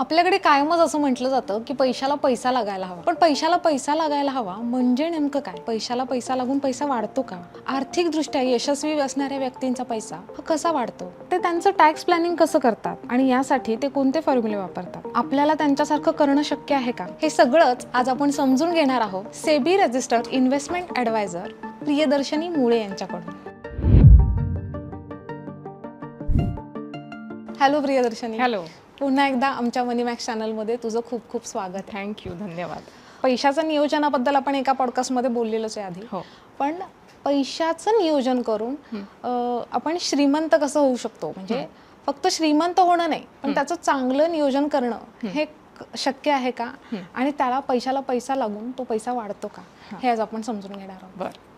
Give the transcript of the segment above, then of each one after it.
आपल्याकडे कायमच असं म्हटलं जातं की पैशाला पैसा लागायला हवा, पण पैशाला पैसा लागायला हवा म्हणजे नेमकं काय? पैशाला पैसा लागून पैसा वाढतो का? आर्थिकदृष्ट्या यशस्वी असणाऱ्या व्यक्तींचा पैसा हा कसा वाढतो? ते त्यांचं टॅक्स प्लॅनिंग कसं करतात आणि यासाठी ते कोणते फॉर्म्युले वापरतात? आपल्याला त्यांच्यासारखं करणं शक्य आहे का? हे सगळंच आज आपण समजून घेणार आहोत SEBI registered investment advisor Priyadarshini Mule यांच्याकडून. हॅलो प्रियदर्शनी. हॅलो. पुन्हा एकदा आमच्या मनी मॅक्स चॅनलमध्ये तुझं खूप खूप स्वागत आहे. थँक्यू, धन्यवाद. पैशाचं नियोजनाबद्दल आपण एका पॉडकास्टमध्ये बोललेलोच आहे आधी. हो. पण पैशाचं नियोजन करून आपण श्रीमंत कसं होऊ शकतो, म्हणजे फक्त श्रीमंत होणं नाही पण त्याचं चांगलं नियोजन करणं हे शक्य आहे का? आणि त्याला पैशाला पैसा लागून तो पैसा वाढतो का, हे आज आपण समजून घेणार आहोत. बरं.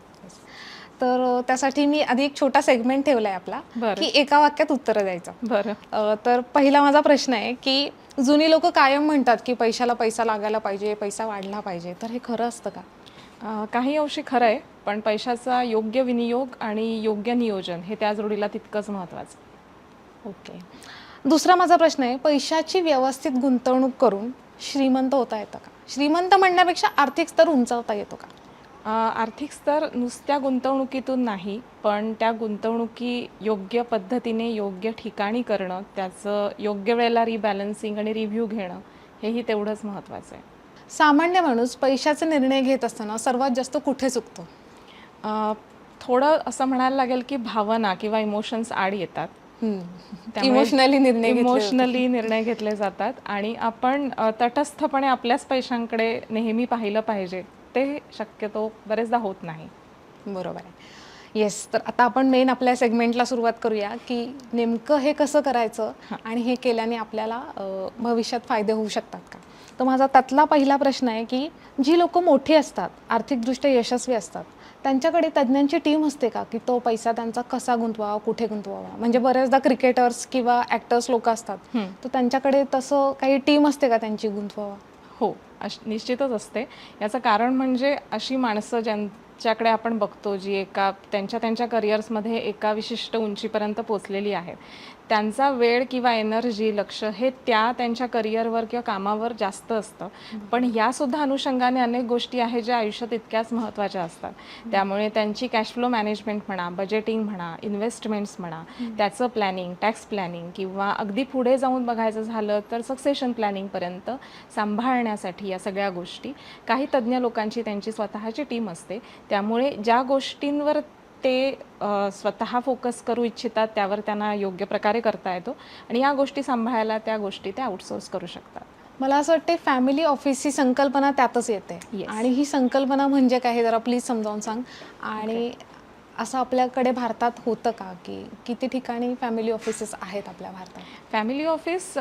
तर त्यासाठी मी आधी एक छोटा सेगमेंट ठेवलाय आपला की एका वाक्यात उत्तर द्यायचं. बरं. तर पहिला माझा प्रश्न आहे की जुनी लोक कायम म्हणतात की पैशाला पैसा लागायला पाहिजे, पैसा वाढला पाहिजे, तर हे खरं असतं का? काही अंशी खरं आहे, पण पैशाचा योग्य विनियोग आणि योग्य नियोजन हे त्या जोडीला तितकंच महत्त्वाचं. ओके. दुसरा माझा प्रश्न आहे, पैशाची व्यवस्थित गुंतवणूक करून श्रीमंत होता येतं का? श्रीमंत म्हणण्यापेक्षा आर्थिक स्तर उंचावता येतो का? आर्थिक स्तर नुसत्या गुंतवणुकीतून नाही, पण त्या गुंतवणुकी योग्य पद्धतीने योग्य ठिकाणी करणं, त्याचं योग्य वेळेला रिबॅलन्सिंग आणि रिव्ह्यू घेणं हेही तेवढंच महत्त्वाचं आहे. सामान्य माणूस पैशाचे निर्णय घेत असताना सर्वात जास्त कुठे चुकतो? थोडं असं म्हणायला लागेल की भावना किंवा इमोशन्स आड येतात. इमोशनली निर्णय घेतले जातात आणि आपण तटस्थपणे आपल्याच पैशांकडे नेहमी पाहिलं पाहिजे, ते शक्यतो बरेचदा होत नाही. बरोबर आहे. येस. तर आता आपण मेन आपल्या सेगमेंटला सुरुवात करूया की नेमकं हे कसं करायचं आणि हे केल्याने आपल्याला भविष्यात फायदे होऊ शकतात का? तर माझा त्यातला पहिला प्रश्न आहे की जी लोक मोठी असतात, आर्थिकदृष्ट्या यशस्वी असतात, त्यांच्याकडे तज्ज्ञांची टीम असते का की तो पैसा त्यांचा कसा गुंतवावा, कुठे गुंतवावा? म्हणजे बऱ्याचदा क्रिकेटर्स किंवा ॲक्टर्स लोक असतात, तर त्यांच्याकडे तसं काही टीम असते का त्यांची गुंतवावा? हो, निश्चितच असते. याचं कारण म्हणजे अशी माणसं ज्यांच्याकडे आपण बघतो, जी त्यांच्या करिअर्समध्ये एका विशिष्ट उंचीपर्यंत पोचलेली आहेत, त्यांचा वेळ किंवा एनर्जी, लक्ष हे त्यांच्या करिअरवर किंवा कामावर जास्त असतं. पण यासुद्धा अनुषंगाने अनेक गोष्टी आहेत ज्या आयुष्यात तितक्याच महत्त्वाच्या असतात. त्यामुळे त्यांची कॅश फ्लो मॅनेजमेंट म्हणा, बजेटिंग म्हणा, इन्व्हेस्टमेंट्स म्हणा, त्याचं प्लॅनिंग, टॅक्स प्लॅनिंग किंवा अगदी पुढे जाऊन बघायचं झालं तर सक्सेशन प्लॅनिंगपर्यंत सांभाळण्यासाठी या सगळ्या गोष्टी काही तज्ज्ञ लोकांची त्यांची स्वतःची टीम असते. त्यामुळे ज्या गोष्टींवर ते स्वतः फोकस करू इच्छितात त्यावर त्यांना योग्य प्रकारे करता येतो आणि या गोष्टी सांभाळायला त्या गोष्टी ते आउटसोर्स करू शकतात. मला असं वाटते फॅमिली ऑफिसची संकल्पना त्यातच येते. आणि ही संकल्पना म्हणजे काय हे जरा प्लीज समजावून सांग. आणि असं आपल्याकडे भारतात होतं का की किती ठिकाणी फॅमिली ऑफिसेस आहेत आपल्या भारतात? फॅमिली ऑफिस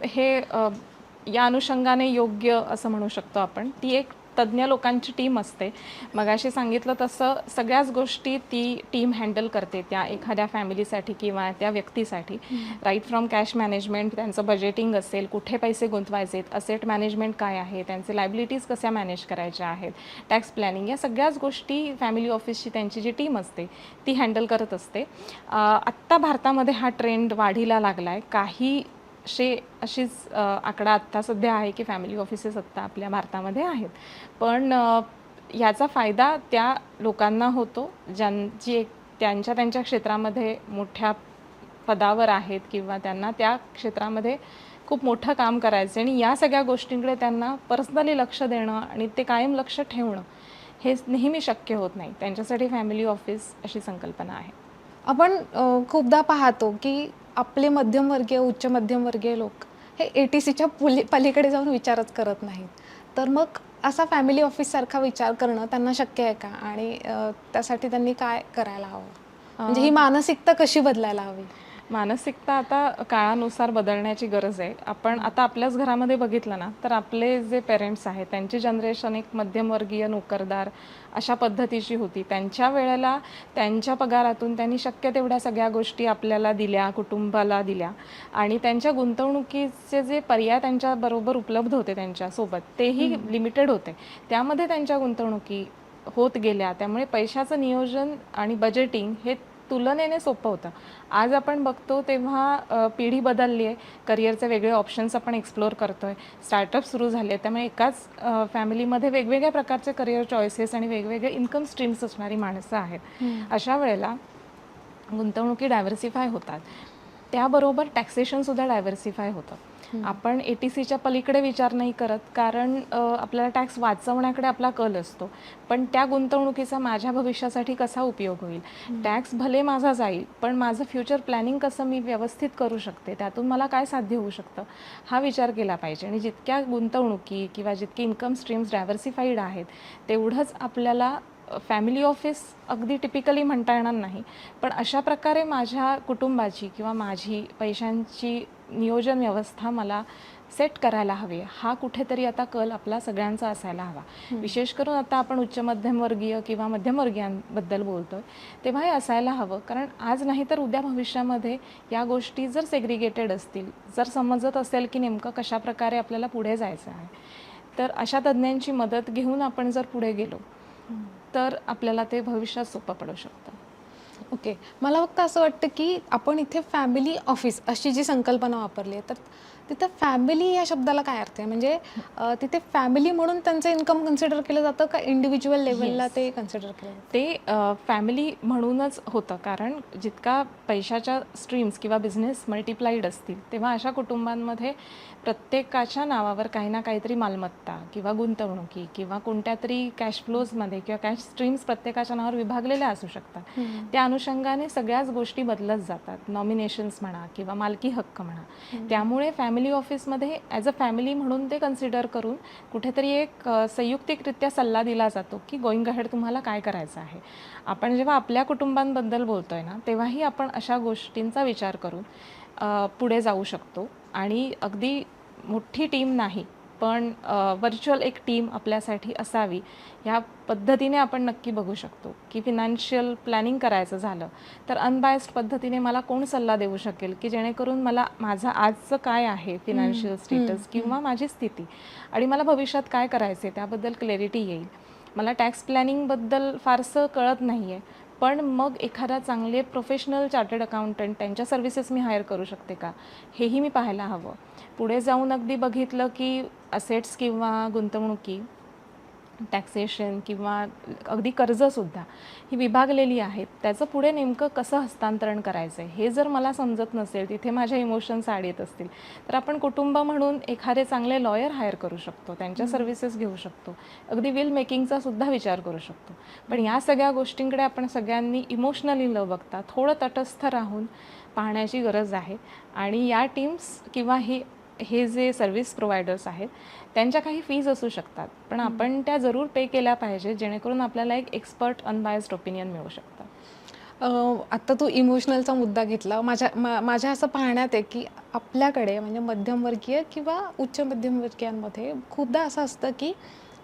हे या अनुषंगाने योग्य असं म्हणू शकतो आपण. ती एक तज्ज्ञ लोकांची टीम असते. मगाशी सांगितलं तसं सगळ्याच गोष्टी ती टीम हँडल करते त्या एखाद्या फॅमिलीसाठी किंवा त्या व्यक्तीसाठी. राईट फ्रॉम कॅश मॅनेजमेंट, त्यांचं बजेटिंग असेल, कुठे पैसे गुंतवायचेत, असेट मॅनेजमेंट काय आहे, त्यांचे लायबिलिटीज कशा मॅनेज करायच्या आहेत, टॅक्स प्लॅनिंग, या सगळ्याच गोष्टी फॅमिली ऑफिसची त्यांची जी टीम असते ती हँडल करत असते. आत्ता भारतामध्ये हा ट्रेंड वाढीला लागला आहे. काही अशीच आकडा आत्ता सध्या आहे की फॅमिली ऑफिसेस आत्ता आपल्या भारतामध्ये आहेत. पण याचा फायदा त्या लोकांना होतो त्यांच्या क्षेत्रामध्ये मोठ्या पदावर आहेत किंवा त्यांना त्या क्षेत्रामध्ये खूप मोठं काम करायचं आणि या सगळ्या गोष्टींकडे त्यांना पर्सनली लक्ष देणं आणि ते कायम लक्ष ठेवणं हे नेहमी शक्य होत नाही. त्यांच्यासाठी फॅमिली ऑफिस अशी संकल्पना आहे. आपण खूपदा पाहतो की आपले मध्यमवर्गीय, उच्च मध्यमवर्गीय लोक हे ATCच्या पलीकडे जाऊन विचारच करत नाहीत. तर मग असा फॅमिली ऑफिससारखा विचार करणं त्यांना शक्य आहे का? आणि त्यासाठी त्यांनी काय करायला हवं? म्हणजे ही मानसिकता कशी बदलायला हवी? मानसिकता आता काळानुसार बदलण्याची गरज आहे. आपण आता आपल्याच घरामध्ये बघितलं ना तर आपले जे पेरेंट्स आहेत त्यांची जनरेशन एक मध्यमवर्गीय, नोकरदार अशा पद्धतीची होती. त्यांच्या वेळेला त्यांच्या पगारातून त्यांनी शक्य तेवढ्या सगळ्या गोष्टी आपल्याला दिल्या, कुटुंबाला दिल्या आणि त्यांच्या गुंतवणुकीचे जे पर्याय त्यांच्याबरोबर उपलब्ध होते त्यांच्यासोबत तेही लिमिटेड होते. त्यामध्ये त्यांच्या गुंतवणुकी होत गेल्या. त्यामुळे पैशाचं नियोजन आणि बजेटिंग हे तुलनेने सोपं होतं. आज आपण बघतो तेव्हा पिढी बदलली आहे, करिअरचे वेगळे ऑप्शन्स आपण एक्सप्लोअर करतोय, स्टार्टअप सुरू झाले आहेत, त्यामुळे एकाच फॅमिलीमध्ये वेगवेगळ्या प्रकारचे करिअर चॉईसेस आणि वेगवेगळे इन्कम स्ट्रीम्स असणारी माणसं आहेत. अशा वेळेला गुंतवणुकी डायव्हर्सिफाय होतात, त्याबरोबर टॅक्सेशनसुद्धा डायव्हर्सिफाय होतं. आपण ATCच्या पलीकडे विचार नाही करत, कारण आपल्याला टॅक्स वाचवण्याकडे आपला कल असतो, पण त्या गुंतवणुकीचा माझ्या भविष्यासाठी कसा उपयोग होईल, टॅक्स भले माझा जाईल पण माझं फ्युचर प्लॅनिंग कसं मी व्यवस्थित करू शकते, त्यातून मला काय साध्य होऊ शकतं, हा विचार केला पाहिजे. आणि जितक्या गुंतवणुकी किंवा जितके इन्कम स्ट्रीम्स डायव्हर्सिफाईड आहेत तेवढंच आपल्याला फॅमिली ऑफिस अगदी टिपिकली म्हणता येणार नाही, पण अशा प्रकारे माझ्या कुटुंबाची किंवा माझी पैशांची नियोजन व्यवस्था मला सेट करायला हवी, हा कुठेतरी आता कल आपला सगळ्यांचा असायला हवा. विशेष करून आता आपण उच्च मध्यमवर्गीय किंवा मध्यमवर्गीयांबद्दल बोलतोय तेव्हा हे असायला हवं, कारण आज नाही तर उद्या भविष्यामध्ये या गोष्टी जर सेग्रिगेटेड असतील, जर समजत असेल की नेमकं कशा प्रकारे आपल्याला पुढे जायचं आहे, तर अशा तज्ज्ञांची मदत घेऊन आपण जर पुढे गेलो तर आपल्याला ते भविष्यात सोपं पडू शकतं. ओके, मला फक्त असं वाटतं की आपण इथे फॅमिली ऑफिस अशी जी संकल्पना वापरली आहे, तर तिथं फॅमिली या शब्दाला काय अर्थ आहे? म्हणजे तिथे फॅमिली म्हणून त्यांचं इन्कम कन्सिडर केलं जातं का इंडिव्हिज्युअल लेवलला ते कन्सिडर केलं जातं? ते फॅमिली म्हणूनच होतं, कारण जितका पैशाच्या स्ट्रीम्स किंवा बिझनेस मल्टिप्लाईड असतील तेव्हा अशा कुटुंबांमध्ये प्रत्येकाच्या नावावर काही ना काहीतरी मालमत्ता किंवा गुंतवणुकी किंवा कोणत्या तरी कॅश फ्लोजमध्ये किंवा कॅश स्ट्रीम्स प्रत्येकाच्या नावावर विभागलेल्या असू शकतात. त्या अनुषंगाने सगळ्याच गोष्टी बदलत जातात, नॉमिनेशन्स म्हणा किंवा मालकी हक्क म्हणा. त्यामुळे फॅमिली ऑफिसमध्ये ॲज अ फॅमिली म्हणून ते कन्सिडर करून कुठेतरी एक संयुक्तिकरित्या सल्ला दिला जातो की गोईंग अहेड तुम्हाला काय करायचं आहे. आपण जेव्हा आपल्या कुटुंबांबद्दल बोलतोय ना, तेव्हाही आपण अशा गोष्टींचा विचार करून पुढे जाऊ शकतो. आणि अगदी मोठी टीम नाही, पण व्हर्च्युअल एक टीम आपल्यासाठी असावी, ह्या पद्धतीने आपण नक्की बघू शकतो की फिनान्शियल प्लॅनिंग करायचं झालं तर अनबायस्ड पद्धतीने मला कोण सल्ला देऊ शकेल की जेणेकरून मला माझं आजचं काय आहे फिनान्शियल स्टेटस किंवा माझी स्थिती आणि मला भविष्यात काय करायचं आहे त्याबद्दल क्लॅरिटी येईल. मला टॅक्स प्लॅनिंगबद्दल फारसं कळत नाही आहे, पण मग एखादा चांगले प्रोफेशनल चार्टर्ड अकाउंटंट त्यांच्या सर्व्हिसेस मी हायर करू शकते का, हेही मी पाहायला हवं. पुढे जाऊन अगदी बघितलं की असेट्स किंवा गुंतवणुकी, टॅक्सेशन किंवा अगदी कर्जसुद्धा ही विभागलेली आहेत, त्याचं पुढे नेमकं कसं हस्तांतरण करायचं आहे हे जर मला समजत नसेल, तिथे माझ्या इमोशन्स ॲड येत असतील, तर आपण कुटुंब म्हणून एखादे चांगले लॉयर हायर करू शकतो, त्यांच्या सर्व्हिसेस घेऊ शकतो, अगदी विल मेकिंगचा सुद्धा विचार करू शकतो. पण या सगळ्या गोष्टींकडे आपण सगळ्यांनी इमोशनली न बघता थोडं तटस्थ राहून पाहण्याची गरज आहे. आणि या टीम्स किंवा हे जे सर्व्हिस प्रोव्हायडर्स आहेत त्यांच्या काही फीज असू शकतात, पण आपण त्या जरूर पे केल्या पाहिजे, जेणेकरून आपल्याला एक एक्सपर्ट अनबायस्ड ओपिनियन मिळू शकतं. आत्ता तू इमोशनलचा मुद्दा घेतला. माझ्या असं पाहण्यात आहे की आपल्याकडे म्हणजे मध्यमवर्गीय किंवा उच्च मध्यमवर्गीयांमध्ये खूपदा असं असतं की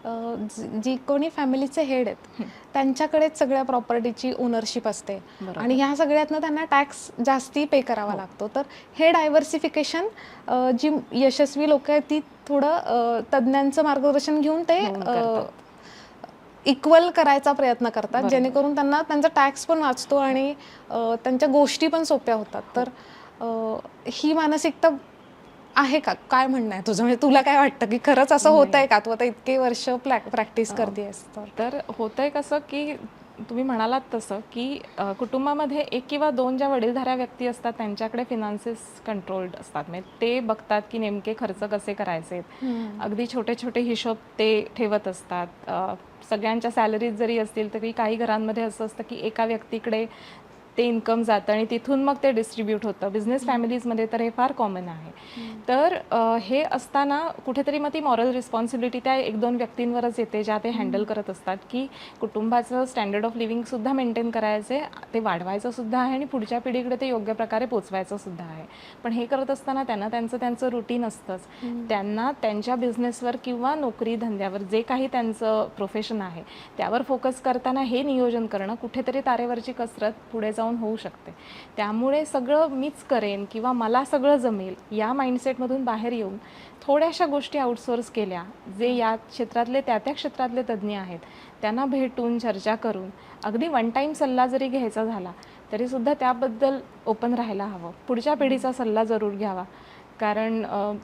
जी कोणी फॅमिलीचे हेड आहेत त्यांच्याकडेच सगळ्या प्रॉपर्टीची ओनरशिप असते आणि ह्या सगळ्यातनं त्यांना टॅक्स जास्ती पे करावा लागतो. तर हे डायव्हर्सिफिकेशन जी यशस्वी लोक आहेत ती थोडं तज्ज्ञांचं मार्गदर्शन घेऊन ते इक्वल करायचा प्रयत्न करतात, जेणेकरून त्यांना त्यांचा टॅक्स पण वाचतो आणि त्यांच्या गोष्टी पण सोप्या होतात. तर ही मानसिकता आहे का? काय म्हणणं आहे तुझं? म्हणजे तुला काय वाटतं की खरंच असं होत आहे का? तू आता इतके वर्ष प्रॅक्टिस करतेस तर होतंय कसं की तुम्ही म्हणालात तसं की कुटुंबामध्ये एक किंवा दोन ज्या वडीलधाऱ्या व्यक्ती असतात त्यांच्याकडे फिनान्सेस कंट्रोल्ड असतात, म्हणजे ते बघतात की नेमके खर्च कसे करायचे, अगदी छोटे छोटे हिशोब ते ठेवत असतात. सगळ्यांच्या सॅलरीज जरी असतील तरी काही घरांमध्ये असं असतं की एका व्यक्तीकडे ते इन्कम जातं आणि तिथून मग ते डिस्ट्रीब्यूट होतं. बिझनेस फॅमिलीजमध्ये तर हे फार कॉमन आहे. तर हे असताना कुठेतरी मग ती मॉरल रिस्पॉन्सिबिलिटी त्या एक दोन व्यक्तींवरच येते ज्या ते हँडल करत असतात की कुटुंबाचं स्टँडर्ड ऑफ लिव्हिंगसुद्धा मेंटेन करायचे, ते वाढवायचं सुद्धा आहे आणि पुढच्या पिढीकडे ते योग्य प्रकारे पोचवायचं सुद्धा आहे. पण हे करत असताना त्यांना त्यांचं रुटीन असतंच. त्यांना त्यांच्या बिझनेसवर किंवा नोकरी धंद्यावर जे काही त्यांचं प्रोफेशन आहे त्यावर फोकस करताना हे नियोजन करणं कुठेतरी तारेवरची कसरत पुढे जाऊन होऊ शकते. त्यामुळे सगळं मीच करेन किंवा मला सगळं जमेल या माइंडसेटमधून बाहेर येऊन थोड्याशा गोष्टी आउटसोर्स केल्या, जे या क्षेत्रातले त्या क्षेत्रातले तज्ज्ञ आहेत त्यांना भेटून चर्चा करून अगदी वन टाईम सल्ला जरी घ्यायचा झाला तरीसुद्धा त्याबद्दल ओपन राहायला हवं. पुढच्या पिढीचा सल्ला जरूर घ्यावा, कारण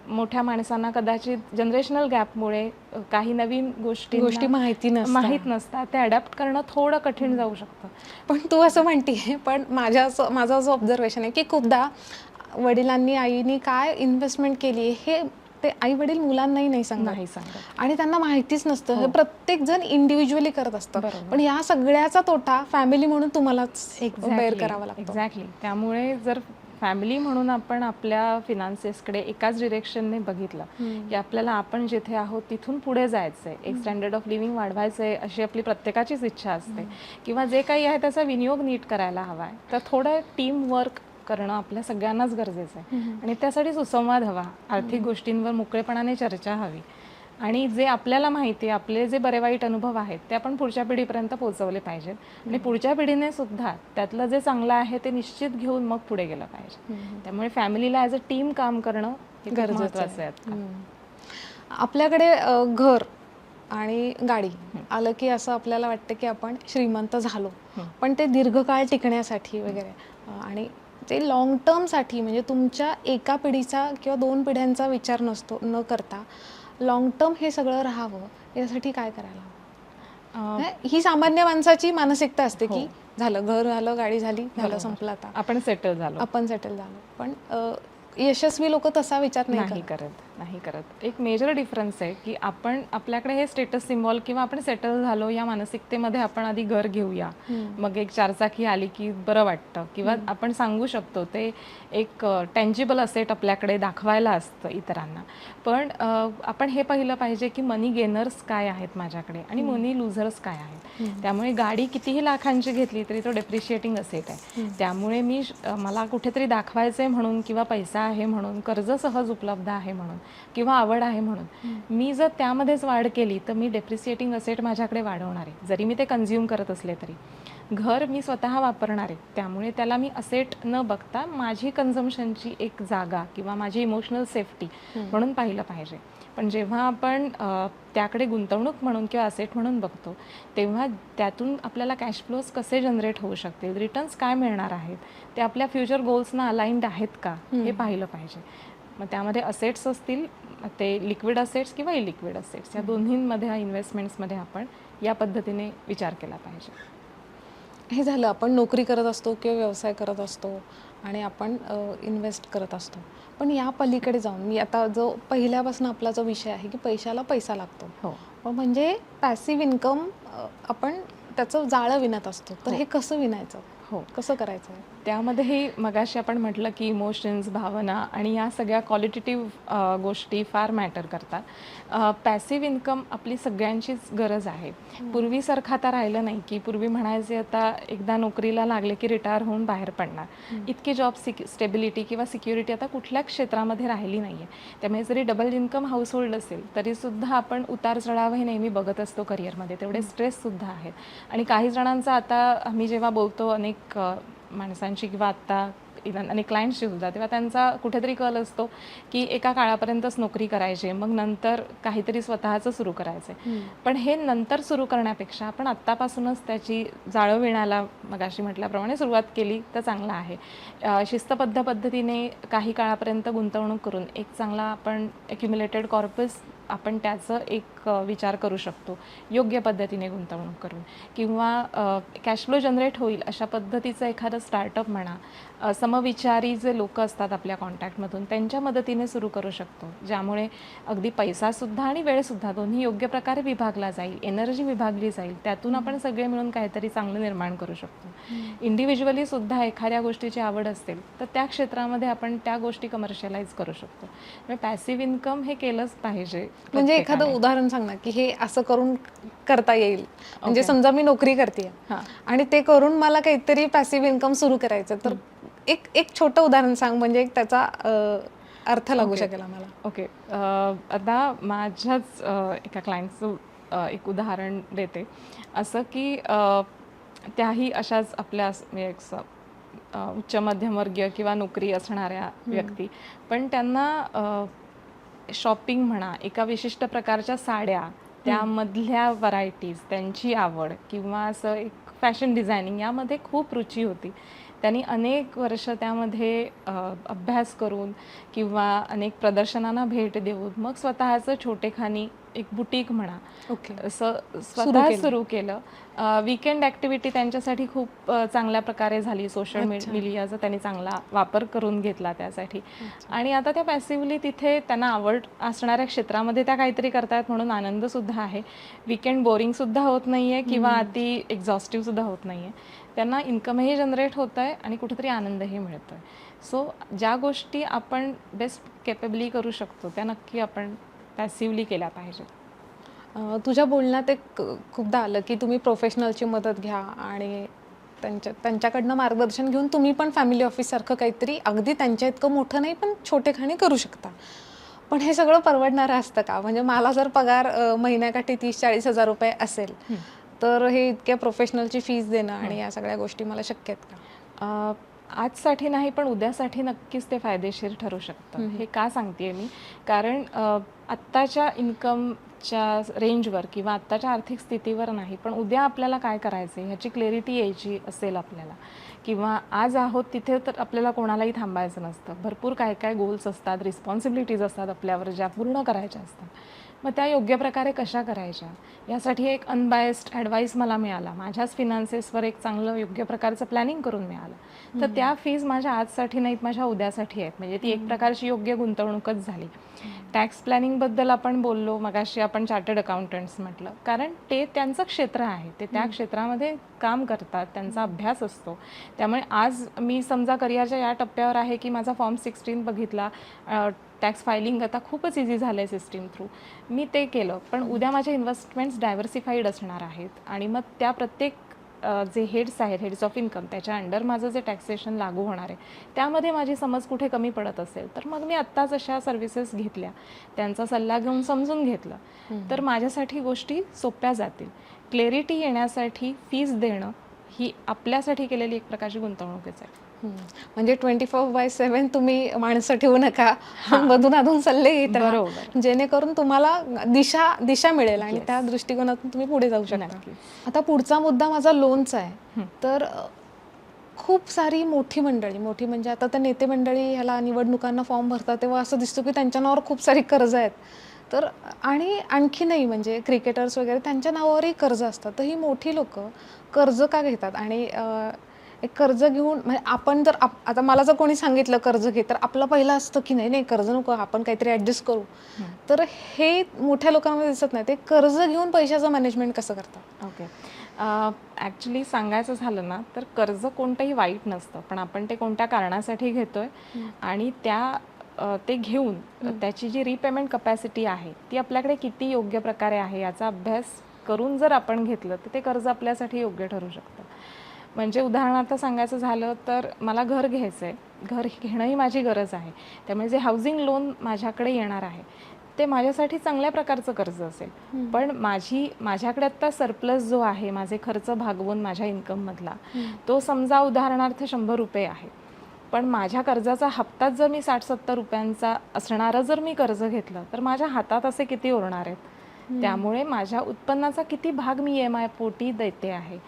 मोठ्या माणसांना कदाचित जनरेशनल गॅपमुळे काही नवीन गोष्टी माहिती माहीत नसतात, ते अडॅप्ट करणं थोडं कठीण जाऊ शकतं. पण तू असं म्हणतीये, पण माझं असं ऑब्झर्वेशन आहे की खूपदा वडिलांनी आईनी काय इन्व्हेस्टमेंट केली हे ते आई वडील मुलांनाही नाही सांगत आणि त्यांना माहितीच नसतं. हे प्रत्येक जण इंडिव्हिज्युअली करत असतं, पण या सगळ्याचा तोटा फॅमिली म्हणून तुम्हालाच बेअर करावा लागतो. एक्झॅक्टली. त्यामुळे जर फॅमिली म्हणून आपण आपल्या फिनान्सेसकडे एकाच डिरेक्शनने बघितलं की आपल्याला आपण जिथे आहोत तिथून पुढे जायचंय, एक स्टँडर्ड ऑफ लिव्हिंग वाढवायचंय अशी आपली प्रत्येकाचीच इच्छा असते, किंवा जे काही आहे त्याचा विनियोग नीट करायला हवाय, तर थोडं टीम वर्क करणं आपल्या सगळ्यांनाच गरजेचं आहे. आणि त्यासाठी सुसंवाद हवा, आर्थिक गोष्टींवर मोकळेपणाने चर्चा हवी, आणि जे आपल्याला माहिती आहे, आपले जे बरे वाईट अनुभव आहेत ते आपण पुढच्या पिढीपर्यंत पोहोचवले पाहिजेत, आणि पुढच्या पिढीने सुद्धा त्यातलं जे चांगलं आहे ते निश्चित घेऊन मग पुढे गेलं पाहिजे. त्यामुळे फॅमिलीला ॲज अ टीम काम करणं गरजेचं आहे. आपल्याकडे घर आणि गाडी आलं की असं आपल्याला वाटतं की आपण श्रीमंत झालो, पण ते दीर्घकाळ टिकण्यासाठी वगैरे आणि ते लॉंग टर्मसाठी, म्हणजे तुमच्या एका पिढीचा किंवा 2 पिढ्यांचा विचार न करता लॉंग टर्म हे सगळं राहावं यासाठी काय करायला हवं? ही सामान्य माणसाची मानसिकता असते की झालं, घर झालं, गाडी झाली, झालं, संपलं, आता आपण सेटल झालो. पण यशस्वी लोक तसा विचार नाही करत. एक मेजर डिफरन्स आहे की आपण आपल्याकडे हे स्टेटस सिम्बॉल किंवा आपण सेटल झालो या मानसिकतेमध्ये आपण आधी घर घेऊया, मग एक चारचाकी आली की बरं वाटतं, किंवा आपण सांगू शकतो ते एक टेंजिबल असेट आपल्याकडे दाखवायला असतं इतरांना. पण आपण हे पाहिलं पाहिजे की मनी गेनर्स काय आहेत माझ्याकडे आणि मनी लुझर्स काय आहेत. त्यामुळे गाडी कितीही लाखांची घेतली तरी तो डेप्रिशिएटिंग असेट आहे. त्यामुळे मला कुठेतरी दाखवायचंय म्हणून, किंवा पैसा आहे म्हणून, कर्ज सहज उपलब्ध आहे म्हणून, किंवा आवड आहे म्हणून मी जर त्यामध्येच वाढ केली तर मी डेप्रिसिएटिंग असेट माझ्याकडे वाढवणार आहे, जरी मी ते कन्झ्युम करत असले तरी. घर मी स्वतः वापरणार आहे, त्यामुळे त्याला मी असेट न बघता माझी कन्झम्पशनची एक जागा किंवा माझी इमोशनल सेफ्टी म्हणून पाहिलं पाहिजे. पण जेव्हा आपण त्याकडे गुंतवणूक म्हणून किंवा असेट म्हणून बघतो, तेव्हा त्यातून आपल्याला कॅश फ्लोज कसे जनरेट होऊ शकतील, रिटर्न्स काय मिळणार आहेत, ते आपल्या फ्युचर गोल्सना अलाइन्ड आहेत का हे पाहिलं पाहिजे. मग त्यामध्ये असेट्स असतील, ते लिक्विड असेट्स किंवा इलिक्विड असेट्स, या दोन्हींमध्ये इन्व्हेस्टमेंट्समध्ये आपण या पद्धतीने विचार केला पाहिजे. हे झालं आपण नोकरी करत असतो किंवा व्यवसाय करत असतो आणि आपण इन्व्हेस्ट करत असतो. पण या पलीकडे जाऊन मी आता जो पहिल्यापासून आपला जो विषय आहे की पैशाला पैसा लागतो, म्हणजे पॅसिव्ह इन्कम आपण त्याचं जाळं विणत असतो, तर हे कसं विणायचं, कसं करायचं? त्यामध्येही मगाशी आपण म्हटलं की इमोशन्स, भावना आणि या सगळ्या क्वालिटेटिव्ह गोष्टी फार मॅटर करतात. पॅसिव्ह इन्कम आपली सगळ्यांचीच गरज आहे. पूर्वीसारखं आता राहिलं नाही की पूर्वी म्हणायचे आता एकदा नोकरीला लागले की रिटायर होऊन बाहेर पडणार, इतकी जॉब स्टेबिलिटी किंवा सिक्युरिटी आता कुठल्या क्षेत्रामध्ये राहिली नाही आहे. त्यामुळे जरी डबल इन्कम हाऊसहोल्ड असेल तरीसुद्धा आपण उतार चढाव हे नेहमी बघत असतो करिअरमध्ये, तेवढे स्ट्रेससुद्धा आहेत. आणि काही जणांचा आता आम्ही जेव्हा बोलतो अनेक माणसांची किंवा आत्ता इव्हन आणि क्लायंट्सची सुद्धा, तेव्हा त्यांचा कुठेतरी कल असतो की एका काळापर्यंतच नोकरी करायची, मग नंतर काहीतरी स्वतःचं सुरू करायचं. पण हे नंतर सुरू करण्यापेक्षा आपण आत्तापासूनच त्याची जाळं विणायला मगाशी म्हटल्याप्रमाणे सुरुवात केली तर चांगलं आहे. शिस्तबद्ध पद्धतीने काही काळापर्यंत गुंतवणूक करून एक चांगला आपण एक्युम्युलेटेड कॉर्पस आपण त्याचं एक विचार करू शकतो, योग्य पद्धतीने गुंतवणूक करून, किंवा कॅश फ्लो जनरेट होईल अशा पद्धतीचं एखादं स्टार्टअप म्हणा, समविचारी जे लोक असतात आपल्या कॉन्टॅक्टमधून त्यांच्या मदतीने सुरू करू शकतो, ज्यामुळे अगदी पैसासुद्धा आणि वेळसुद्धा दोन्ही योग्य प्रकारे विभागला जाईल, एनर्जी विभागली जाईल, त्यातून आपण सगळे मिळून काहीतरी चांगलं निर्माण करू शकतो. इंडिव्हिज्युअली सुद्धा एखाद्या गोष्टीची आवड असेल तर त्या क्षेत्रामध्ये आपण त्या गोष्टी कमर्शियलाइज करू शकतो. म्हणजे पॅसिव्ह इन्कम हे केलंच पाहिजे. म्हणजे एखादं उदाहरण सांग ना की हे असं करून करता येईल. म्हणजे समजा मी नोकरी करते आणि ते करून मला काहीतरी पॅसिव्ह इन्कम सुरू करायचं, तर एक छोटं उदाहरण सांग, म्हणजे त्याचा अर्थ लागू शकेल आम्हाला. ओके, आता माझ्याच एका क्लायंटचं एक उदाहरण देते. असं की त्याही अशाच आपल्या उच्च मध्यमवर्गीय किंवा नोकरी असणाऱ्या व्यक्ती, पण त्यांना शॉपिंग म्हणा, एका विशिष्ट प्रकारच्या साड्या, त्यामधल्या व्हरायटीज, त्यांची आवड, किंवा असं एक फॅशन डिझायनिंग यामध्ये खूप रुची होती. त्यांनी अनेक वर्ष त्यामध्ये अभ्यास करून किंवा अनेक प्रदर्शनांना भेट देऊन मग स्वतःचं छोटेखानी एक बुटीक म्हणा ओके. असं स्वतः सुरू केलं. वीकेंड ॲक्टिव्हिटी त्यांच्यासाठी खूप चांगल्या प्रकारे झाली. सोशल मीडियाचा त्यांनी चांगला वापर करून घेतला त्यासाठी. आणि आता त्या पॅसिव्हली तिथे त्यांना आवड असणाऱ्या क्षेत्रामध्ये त्या काहीतरी करतायत म्हणून आनंदसुद्धा आहे. वीकेंड बोरिंगसुद्धा होत नाही आहे किंवा अति एक्झॉस्टिव्हसुद्धा होत नाही आहे. त्यांना इन्कमही जनरेट होत आहे आणि कुठेतरी आनंदही मिळतो आहे. सो ज्या गोष्टी आपण बेस्ट केपेबली करू शकतो त्या नक्की आपण पॅसिव्हली केल्या पाहिजेत. तुझ्या बोलण्यात एक खूपदा आलं की तुम्ही प्रोफेशनलची मदत घ्या आणि त्यांच्याकडनं मार्गदर्शन घेऊन तुम्ही पण फॅमिली ऑफिससारखं काहीतरी अगदी त्यांच्या इतकं मोठं नाही पण छोटेखानी करू शकता. पण हे सगळं परवडणारं असतं का? म्हणजे मला जर पगार महिन्याकाठी 30-40 हजार रुपये असेल तर हे इतक्या प्रोफेशनलची फीज देणं आणि या सगळ्या गोष्टी मला शक्य आहेत का? आजसाठी नाही पण उद्यासाठी नक्कीच ते फायदेशीर ठरू शकतं. हे का सांगतेय मी, कारण आत्ताच्या इन्कमच्या रेंजवर किंवा आत्ताच्या आर्थिक स्थितीवर नाही पण उद्या आपल्याला काय करायचं आहे ह्याची क्लॅरिटी यायची असेल आपल्याला, किंवा आज आहोत तिथे तर आपल्याला कोणालाही थांबायचं नसतं. भरपूर काय काय गोल्स असतात, रिस्पॉन्सिबिलिटीज असतात आपल्यावर ज्या पूर्ण करायच्या असतात. मग त्या योग्य प्रकारे कशा करायच्या यासाठी एक अनबायस्ड ॲडवाईस मला मिळाला. माझ्याच फिनान्सेसवर एक चांगलं योग्य प्रकारचं प्लॅनिंग करून मिळालं. तर त्या फीज माझ्या आजसाठी नाहीत, माझ्या उद्यासाठी आहेत. म्हणजे ती एक प्रकारची योग्य गुंतवणूकच झाली. टॅक्स प्लॅनिंगबद्दल आपण बोललो मगाशी, आपण चार्टर्ड अकाउंटंट्स म्हटलं, कारण ते त्यांचं क्षेत्र आहे, ते त्या क्षेत्रामध्ये काम करतात, त्यांचा अभ्यास असतो. त्यामुळे आज मी समजा करिअरच्या या टप्प्यावर आहे की माझा फॉर्म 16 बघितला, टॅक्स फायलिंग आता खूपच इझी झालं आहे सिस्टीम थ्रू, मी ते केलं. पण उद्या माझे इन्व्हेस्टमेंट्स डायव्हर्सिफाईड असणार आहेत आणि मग त्या प्रत्येक जे हेड्स आहेत, हेड्स ऑफ इन्कम, त्याच्या अंडर माझं जे टॅक्सेशन लागू होणार आहे त्यामध्ये माझी समज कुठे कमी पडत असेल तर मग मी आत्ताच अशा सर्व्हिसेस घेतल्या, त्यांचा सल्ला घेऊन समजून घेतलं तर माझ्यासाठी गोष्टी सोप्या जातील. क्लॅरिटी येण्यासाठी फीज देणं ही आपल्यासाठी केलेली एक प्रकारची गुंतवणूकच आहे. म्हणजे 24/7 तुम्ही माणसं ठेवू नका, मधून अधून सल्ले घेत राहा, बरोबर, जेणेकरून तुम्हाला दिशा मिळेल आणि त्या दृष्टिकोनातून तुम्ही पुढे जाऊ शकता. आता पुढचा मुद्दा माझा लोनचा आहे. तर खूप सारी मोठी मंडळी म्हणजे आता त्या नेते मंडळी ह्याला निवडणुकांना फॉर्म भरतात तेव्हा असं दिसतं की त्यांच्या नावावर खूप सारी कर्ज आहेत. तर आणि आणखी नाही म्हणजे क्रिकेटर्स वगैरे त्यांच्या नावावरही कर्ज असतात. तर ही मोठी लोक कर्ज का घेतात? आणि एक कर्ज घेऊन म्हणजे आपण जर आता मला जर कोणी सांगितलं कर्ज घे तर आपलं पहिलं असतं की नाही कर्ज नको, आपण काहीतरी ॲडजस्ट करू. तर हे मोठ्या लोकांमध्ये दिसत नाही. ते कर्ज घेऊन पैशाचं मॅनेजमेंट कसं करतात? ओके, ॲक्च्युली सांगायचं झालं ना तर कर्ज कोणतंही वाईट नसतं, पण आपण ते कोणत्या कारणासाठी घेतोय आणि ते घेऊन त्याची जी रिपेमेंट कपॅसिटी आहे ती आपल्याकडे किती योग्य प्रकारे आहे याचा अभ्यास करून जर आपण घेतलं तर ते कर्ज आपल्यासाठी योग्य ठरू शकतं. म्हणजे उदाहरणार्थ सांगायचं झालं तर मला घर घ्यायचं आहे, घर घेणं ही माझी गरज आहे. त्यामुळे जे हाऊसिंग लोन माझ्याकडे येणार आहे ते माझ्यासाठी चांगल्या प्रकारचं कर्ज असेल. पण माझ्याकडे आत्ता सरप्लस जो आहे, माझे खर्च भागवून माझ्या इन्कममधला, तो समजा उदाहरणार्थ 100 रुपये आहे. पण माझ्या कर्जाचा हप्ताच जर मी 60-70 रुपयांचा असणारं जर मी कर्ज घेतलं तर माझ्या हातात असे किती उरणार आहेत? त्यामुळे माझ्या उत्पन्नाचा किती भाग मी EMI पोटी देते आहे,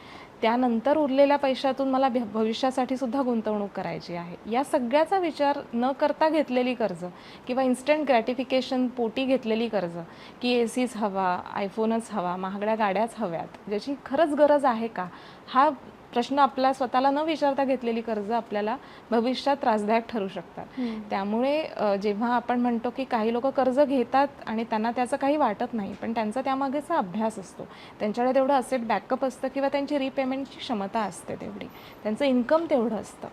त्यानंतर उरलेल्या पैशातून मला भविष्यासाठी सुद्धा गुंतवणूक करायची आहे. या सगळ्याचा विचार न करता घेतलेली कर्ज किंवा इन्स्टंट ग्रॅटिफिकेशन पोटी घेतलेली कर्ज, की ACच हवा, आयफोनच हवा, महागड्या गाड्याच हव्यात, ज्याची खरंच गरज आहे का, हा प्रश्न आपला स्वतःला न विचारता घेतलेली कर्ज आपल्याला भविष्यात त्रासदायक ठरू शकतात. त्यामुळे जेव्हा आपण म्हणतो की काही लोक कर्ज घेतात आणि त्यांना त्याचं काही वाटत नाही, पण त्यांचा त्यामागेचा अभ्यास असतो, त्यांच्याकडे तेवढं असेट बॅकअप असतं किंवा त्यांची रिपेमेंटची क्षमता असते तेवढी, त्यांचं इन्कम तेवढं असतं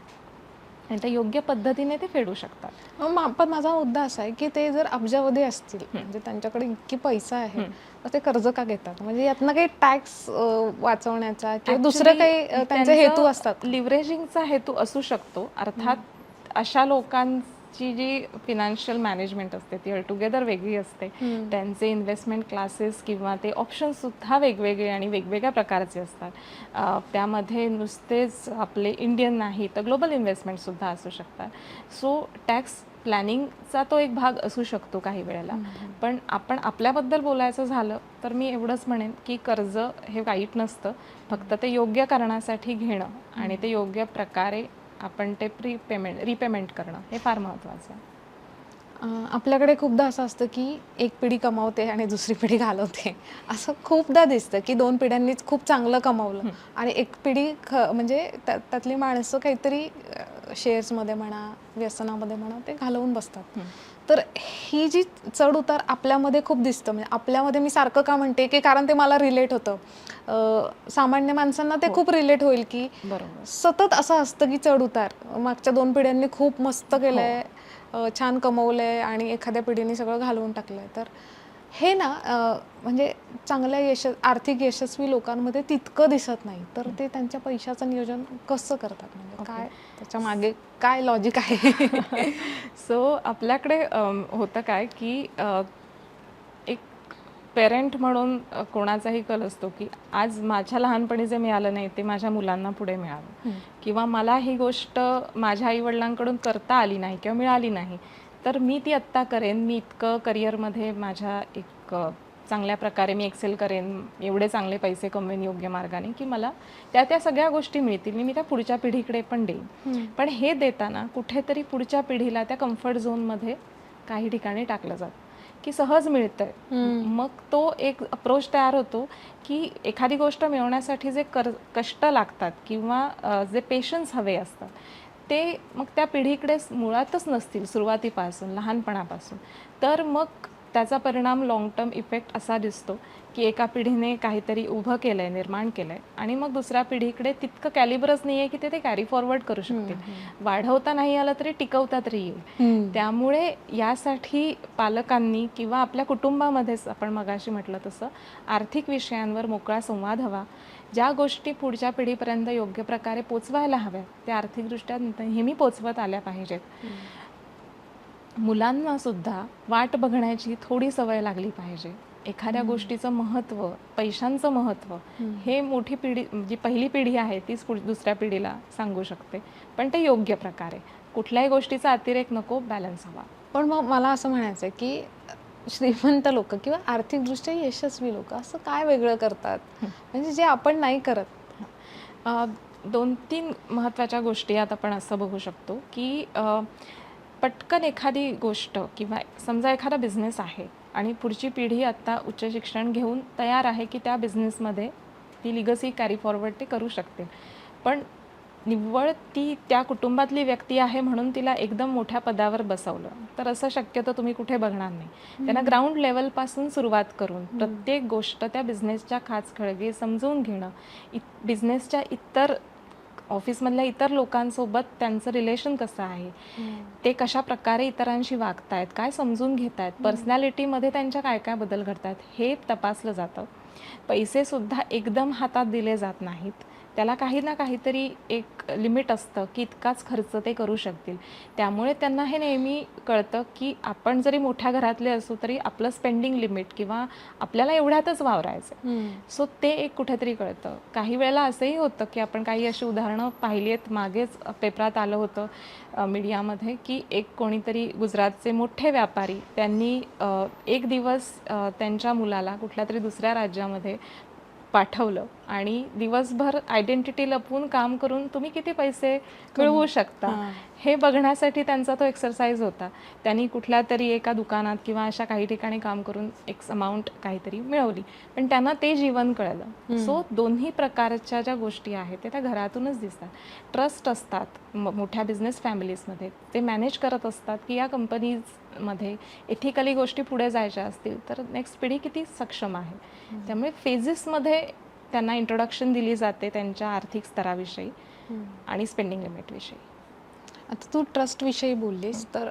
आणि ते योग्य पद्धतीने ते फेडू शकतात. पण माझा मुद्दा असा आहे की ते जर अब्जावधी असतील, म्हणजे त्यांच्याकडे इतकी पैसा आहे, तर ते कर्ज का घेतात? म्हणजे यातनं काही टॅक्स वाचवण्याचा किंवा दुसरं काही त्यांचे हेतू असतात? लिव्हरेजिंगचा हेतू असू शकतो. अर्थात अशा लोकांची जी फिनान्शियल मॅनेजमेंट असते ती ऑलटुगेदर वेगळी असते. त्यांचे इन्व्हेस्टमेंट क्लासेस किंवा ते ऑप्शन्ससुद्धा वेगवेगळे आणि वेगवेगळ्या प्रकारचे असतात. त्यामध्ये नुसतेच आपले इंडियन नाही तर ग्लोबल इन्व्हेस्टमेंटसुद्धा असू शकतात. सो टॅक्स प्लॅनिंगचा तो एक भाग असू शकतो काही वेळेला. पण आपण आपल्याबद्दल बोलायचं झालं तर मी एवढंच म्हणेन की कर्ज हे वाईट नसतं, फक्त ते योग्य कारणासाठी घेणं आणि ते योग्य प्रकारे आपण ते रिपेमेंट करणं हे फार महत्त्वाचं आहे. आपल्याकडे खूपदा असं असतं की एक पिढी कमावते आणि दुसरी पिढी घालवते. असं खूपदा दिसतं की 2 पिढ्यांनीच खूप चांगलं कमावलं आणि एक पिढी म्हणजे त्यातली माणसं काहीतरी शेअर्समध्ये म्हणा, व्यसनामध्ये म्हणा, ते घालवून बसतात. तर ही जी चढ उतार आपल्यामध्ये खूप दिसतं. म्हणजे आपल्यामध्ये मी सारखं का म्हणते की कारण ते मला रिलेट होतं. सामान्य माणसांना ते खूप रिलेट होईल की बरोबर. सतत असं असतं की चढ उतार. मागच्या 2 पिढ्यांनी खूप मस्त केलंय, छान कमवलंय आणि एखाद्या पिढीने सगळं घालवून टाकलंय. तर हे ना म्हणजे चांगल्या आर्थिक यशस्वी लोकांमध्ये तितकं दिसत नाही. तर ते त्यांच्या पैशाचं नियोजन कसं करतात? म्हणजे काय त्याच्या मागे काय लॉजिक आहे? सो आपल्याकडे होतं काय की एक पेरेंट म्हणून कोणाचाही कल असतो की आज माझ्या लहानपणी जे मिळालं नाही ते माझ्या मुलांना पुढे मिळालं, किंवा मला ही गोष्ट माझ्या आईवडिलांकडून करता आली नाही किंवा मिळाली नाही, तर मी ती आत्ता करेन. मी इतकं करिअरमध्ये माझ्या एक चांगल्या प्रकारे मी एक्सेल करेन, एवढे चांगले पैसे कमवेन योग्य मार्गाने की मला त्या सगळ्या गोष्टी मिळतील, मी त्या पुढच्या पिढीकडे पण देईन. पण हे देताना कुठेतरी पुढच्या पिढीला त्या कम्फर्ट झोनमध्ये काही ठिकाणी टाकलं जातं की सहज मिळतंय. मग तो एक अप्रोच तयार होतो की एखादी गोष्ट मिळवण्यासाठी जे कष्ट लागतात किंवा जे पेशन्स हवे असतात ते मग त्या पिढीकडे मुळातच नसतील सुरुवातीपासून, लहानपणापासून, तर मग त्याचा परिणाम लॉंग टर्म इफेक्ट असा दिसतो की एका पिढीने काहीतरी उभं केलं आहे, निर्माण केलं आहे, आणि मग दुसऱ्या पिढीकडे तितकं कॅलिबरच नाही आहे की ते कॅरी फॉरवर्ड करू शकतील. वाढवता नाही आलं तरी टिकवता तरी येईल. त्यामुळे यासाठी पालकांनी किंवा आपल्या कुटुंबामध्येच, आपण मगाशी म्हटलं तसं, आर्थिक विषयांवर मोकळा संवाद हवा. ज्या गोष्टी पुढच्या पिढीपर्यंत योग्य प्रकारे पोचवायला हव्या त्या आर्थिकदृष्ट्या नेहमी पोचवत आल्या पाहिजेत. मुलांना सुद्धा वाट बघण्याची थोडी सवय लागली पाहिजे. एखाद्या गोष्टीचं महत्त्व, पैशांचं महत्त्व हे मोठी पिढी, जी पहिली पिढी आहे तीच दुसऱ्या पिढीला सांगू शकते, पण ते योग्य प्रकारे. कुठल्याही गोष्टीचा अतिरेक नको, बॅलन्स हवा. पण मग मला असं म्हणायचं आहे की श्रीमंत लोक किंवा आर्थिकदृष्ट्या यशस्वी लोक असं काय वेगळं करतात म्हणजे जे आपण नाही करत? 2-3 महत्त्वाच्या गोष्टी यात आपण असं बघू शकतो की पटकन एखादी गोष्ट, किंवा समजा एखादा बिझनेस आहे आणि पुढची पिढी आत्ता उच्च शिक्षण घेऊन तयार आहे की त्या बिझनेसमध्ये ती लिगसी कॅरी फॉरवर्ड ते करू शकते, पण निव्वळ ती त्या कुटुंबातली व्यक्ती आहे म्हणून तिला एकदम मोठ्या पदावर बसवलं तर असं शक्यतो तुम्ही कुठे बघणार नाही. त्यांना ग्राउंड लेवलपासून सुरुवात करून प्रत्येक गोष्ट त्या बिझनेसच्या खाचखळगे समजून घेणं, बिझनेसच्या इतर ऑफिसमधल्या इतर लोकांसोबत त्यांचं रिलेशन कसं आहे, ते कशा प्रकारे इतरांशी वागतायत, काय समजून घेत आहेत, पर्सनॅलिटीमध्ये त्यांच्या काय काय बदल घडतात हे तपासलं जातं. पैसेसुद्धा एकदम हातात दिले जात नाहीत, त्याला काही ना काहीतरी एक लिमिट असतं की इतकाच खर्च ते करू शकतील. त्यामुळे त्यांना हे नेहमी कळतं की आपण जरी मोठ्या घरातले असू तरी आपलं स्पेंडिंग लिमिट किंवा आपल्याला एवढ्यातच वावरायचं. सो ते एक कुठेतरी कळतं. काही वेळेला असंही होतं की आपण काही अशी उदाहरणं पाहिली आहेत, मागेच पेपरात आलं होतं मीडियामध्ये की एक कोणीतरी गुजरातचे मोठे व्यापारी, त्यांनी एक दिवस त्यांच्या मुलाला कुठल्या तरी दुसऱ्या राज्यामध्ये पाठवलं आणि दिवसभर आयडेंटिटी लपवून काम करून तुम्ही किती पैसे मिळवू शकता हे बघण्यासाठी त्यांचा तो एक्सरसाइज होता. त्यांनी कुठल्या तरी एका दुकानात किंवा अशा काही ठिकाणी काम करून एक अमाऊंट काहीतरी मिळवली, पण त्यांना ते जीवन कळलं. सो दोन्ही प्रकारच्या ज्या गोष्टी आहेत ते त्या घरातूनच दिसतात. ट्रस्ट असतात मोठ्या बिझनेस फॅमिलीजमध्ये, ते मॅनेज करत असतात की या कंपनीजमध्ये एथिकली गोष्टी पुढे जायच्या असतील तर नेक्स्ट पिढी किती सक्षम आहे. त्यामुळे फेजेसमध्ये त्यांना इंट्रोडक्शन दिली जाते त्यांच्या आर्थिक स्तराविषयी आणि स्पेंडिंग लिमिटविषयी. आता तू ट्रस्टविषयी बोललीस तर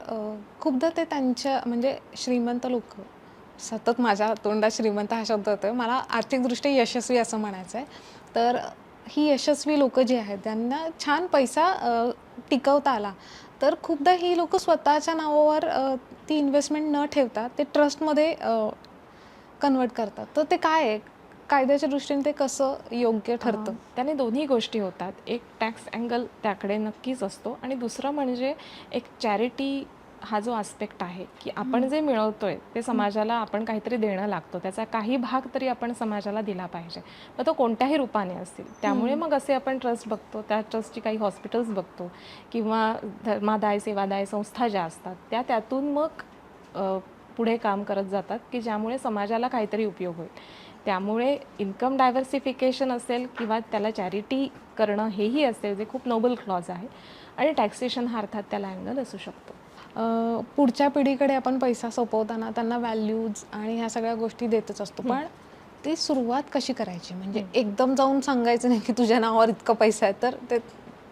खूपदा ते त्यांच्या म्हणजे श्रीमंत लोक, सतत माझ्या तोंडात श्रीमंत हा शब्द होतोय, मला आर्थिकदृष्ट्या यशस्वी असं म्हणायचं आहे. तर ही यशस्वी लोक जी आहेत त्यांना छान पैसा टिकवता आला, तर खूपदा ही लोक स्वतःच्या नावावर ती इन्व्हेस्टमेंट न ठेवता ते ट्रस्टमध्ये कन्वर्ट करतात. तर ते काय आहे, कायद्याच्या दृष्टीने ते कसं योग्य ठरतं? त्याने दोन्ही गोष्टी होतात. एक टॅक्स अँगल त्याकडे नक्कीच असतो आणि दुसरं म्हणजे एक चॅरिटी हा जो आस्पेक्ट आहे की आपण जे मिळवतोय ते समाजाला आपण काहीतरी देणं लागतो, त्याचा काही भाग तरी आपण समाजाला दिला पाहिजे, मग तो कोणत्याही रूपाने असतील. त्यामुळे मग असे आपण ट्रस्ट बघतो, त्या ट्रस्टची काही हॉस्पिटल्स बघतो किंवा धर्मादाय सेवादाय संस्था ज्या असतात त्यातून मग पुढे काम करत जातात की ज्यामुळे समाजाला काहीतरी उपयोग होईल. त्यामुळे इन्कम डायव्हर्सिफिकेशन असेल किंवा त्याला चॅरिटी करणं हेही असेल, जे खूप नोबल क्लॉज आहे. आणि टॅक्सेशन हा अर्थात त्याला अँगल असू शकतो. पुढच्या पिढीकडे आपण पैसा सोपवताना त्यांना व्हॅल्यूज आणि ह्या सगळ्या गोष्टी देतच असतो, पण ती सुरुवात कशी करायची? म्हणजे एकदम जाऊन सांगायचं नाही की तुझ्या नावावर इतकं पैसा आहे, तर ते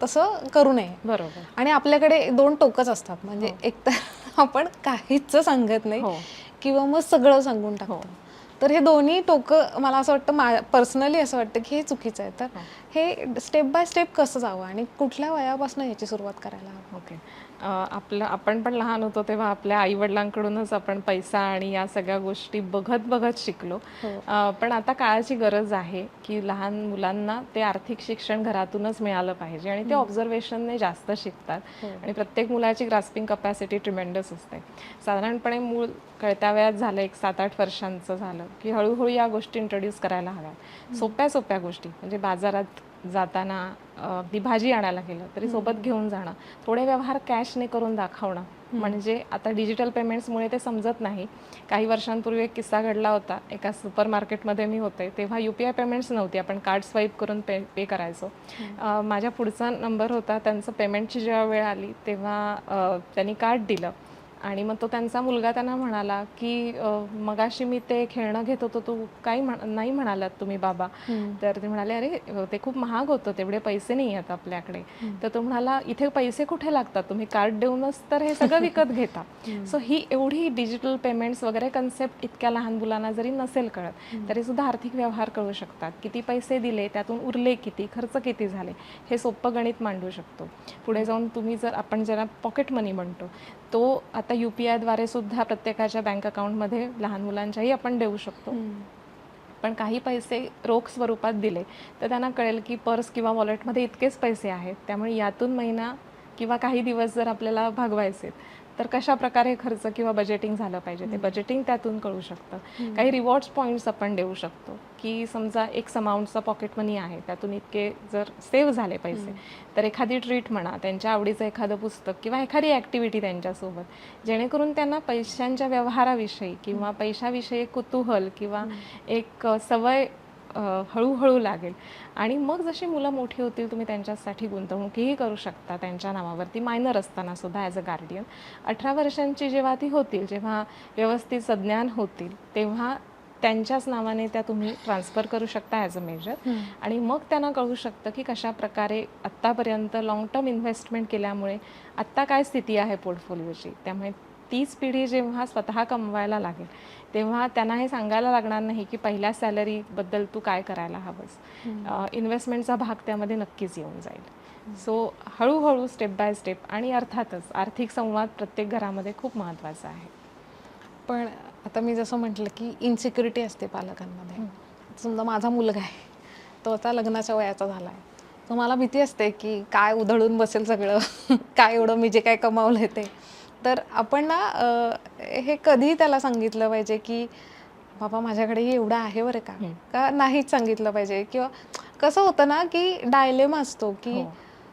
तसं करू नये. बरोबर. आणि आपल्याकडे दोन टोकच असतात, म्हणजे एकतर आपण काहीच सांगत नाही किंवा मग सगळं सांगून टाकतो. तर हे दोन्ही टोकं मला असं वाटतं, पर्सनली असं वाटतं की हे चुकीचं आहे. तर हे स्टेप बाय स्टेप कसं जावं आणि कुठल्या वयापासून याची सुरुवात करायला हवी? ओके. आपण पण लहान होतो तेव्हा आपल्या आईवडिलांकडूनच आपण पैसा आणि या सगळ्या गोष्टी बघत बघत शिकलो. पण आता काळाची गरज आहे की लहान मुलांना ते आर्थिक शिक्षण घरातूनच मिळालं पाहिजे आणि ते ऑब्झर्वेशनने जास्त शिकतात. आणि प्रत्येक मुलाची ग्रास्पिंग कपॅसिटी ट्रिमेंडस असते. साधारणपणे मूल कळत्या वयात झालं, एक 7-8 वर्षांचं झालं की हळूहळू या गोष्टी इंट्रोड्यूस करायला हव्यात. सोप्या गोष्टी, म्हणजे बाजारात जाताना अगदी भाजी आणायला गेलं तरी सोबत घेऊन जाणं, थोडे व्यवहार कॅशने करून दाखवणं. म्हणजे आता डिजिटल पेमेंट्समुळे ते समजत नाही. काही वर्षांपूर्वी एक किस्सा घडला होता. एका सुपर मार्केटमध्ये मी होते तेव्हा UPI पेमेंट्स नव्हती, आपण कार्ड स्वाईप करून पे करायचो. माझ्या पुढचा नंबर होता, त्यांचं पेमेंटची जेव्हा वेळ आली तेव्हा त्यांनी कार्ड दिलं आणि मग तो त्यांचा मुलगा त्यांना म्हणाला की मगाशी मी ते खेळणं घेत होतो, तू काही नाही म्हणालात तुम्ही बाबा. तर ते म्हणाले, अरे ते खूप महाग होतं, तेवढे पैसे नाही आहेत आपल्याकडे. तर तो म्हणाला, इथे पैसे कुठे लागतात, तुम्ही कार्ड देऊनच तर हे सगळं विकत घेता. सो ही एवढी डिजिटल पेमेंट्स वगैरे कन्सेप्ट इतक्या लहान मुलांना जरी नसेल कळत तरी सुद्धा आर्थिक व्यवहार कळू शकतात. किती पैसे दिले, त्यातून उरले किती, खर्च किती झाले, हे सोपं गणित मांडू शकतो. पुढे जाऊन तुम्ही जर आपण ज्याला पॉकेट मनी म्हणतो तो आता UPI द्वारे सुद्धा प्रत्येकाच्या बँक अकाउंटमध्ये लहान मुलांच्याही आपण देऊ शकतो. पण काही पैसे रोख स्वरूपात दिले तर त्यांना कळेल की पर्स किंवा वॉलेटमध्ये इतकेच पैसे आहेत, त्यामुळे यातून महिना किंवा काही दिवस जर आपल्याला भागवायचे तर कशा प्रकारे खर्च किंवा बजेटिंग झालं पाहिजे, ते बजेटिंग त्यातून कळू शकतं. काही रिवॉर्ड्स पॉईंट्स आपण देऊ शकतो की समजा एक्स अमाऊंटचा पॉकेट मनी आहे, त्यातून इतके जर सेव्ह झाले पैसे तर एखादी ट्रीट म्हणा, त्यांच्या आवडीचं एखादं पुस्तक किंवा एखादी ॲक्टिव्हिटी त्यांच्यासोबत, जेणेकरून त्यांना पैशांच्या व्यवहाराविषयी किंवा पैशाविषयी कुतूहल किंवा एक सवय हळूहळू लागेल. आणि मग जशी मुलं मोठी होतील तुम्ही त्यांच्यासाठी गुंतवणूकही करू शकता त्यांच्या नावावरती, मायनर असताना सुद्धा ॲज अ गार्डियन. 18 वर्षांची जेव्हा ती होतील, जेव्हा व्यवस्थित सज्ञान होतील, तेव्हा त्यांच्याच नावाने त्या तुम्ही ट्रान्सफर करू शकता ॲज अ मेजर. आणि मग त्यांना कळू शकतं की कशा प्रकारे आत्तापर्यंत लॉंग टर्म इन्व्हेस्टमेंट केल्यामुळे आत्ता काय स्थिती आहे पोर्टफोलिओची. त्यामुळे तीच पिढी जेव्हा स्वतः कमवायला लागेल तेव्हा त्यांना हे सांगायला लागणार नाही की पहिल्या सॅलरीबद्दल तू काय करायला हवंस. इन्व्हेस्टमेंटचा भाग त्यामध्ये नक्कीच येऊन जाईल. सो हळूहळू स्टेप बाय स्टेप. आणि अर्थातच आर्थिक संवाद प्रत्येक घरामध्ये खूप महत्त्वाचा आहे. पण आता मी जसं म्हटलं की इन्सिक्युरिटी असते पालकांमध्ये. समजा माझा मुलगा आहे, तो आता लग्नाच्या वयाचा झाला आहे, तर मला भीती असते की काय उधळून बसेल सगळं काय एवढं मी जे काय कमावलं आहे ते. तर आपण ना हे कधी त्याला सांगितलं पाहिजे की बाबा माझ्याकडे एवढं आहे बरं का नाहीच सांगितलं पाहिजे? किंवा कसं होतं ना की डायलेमा असतो की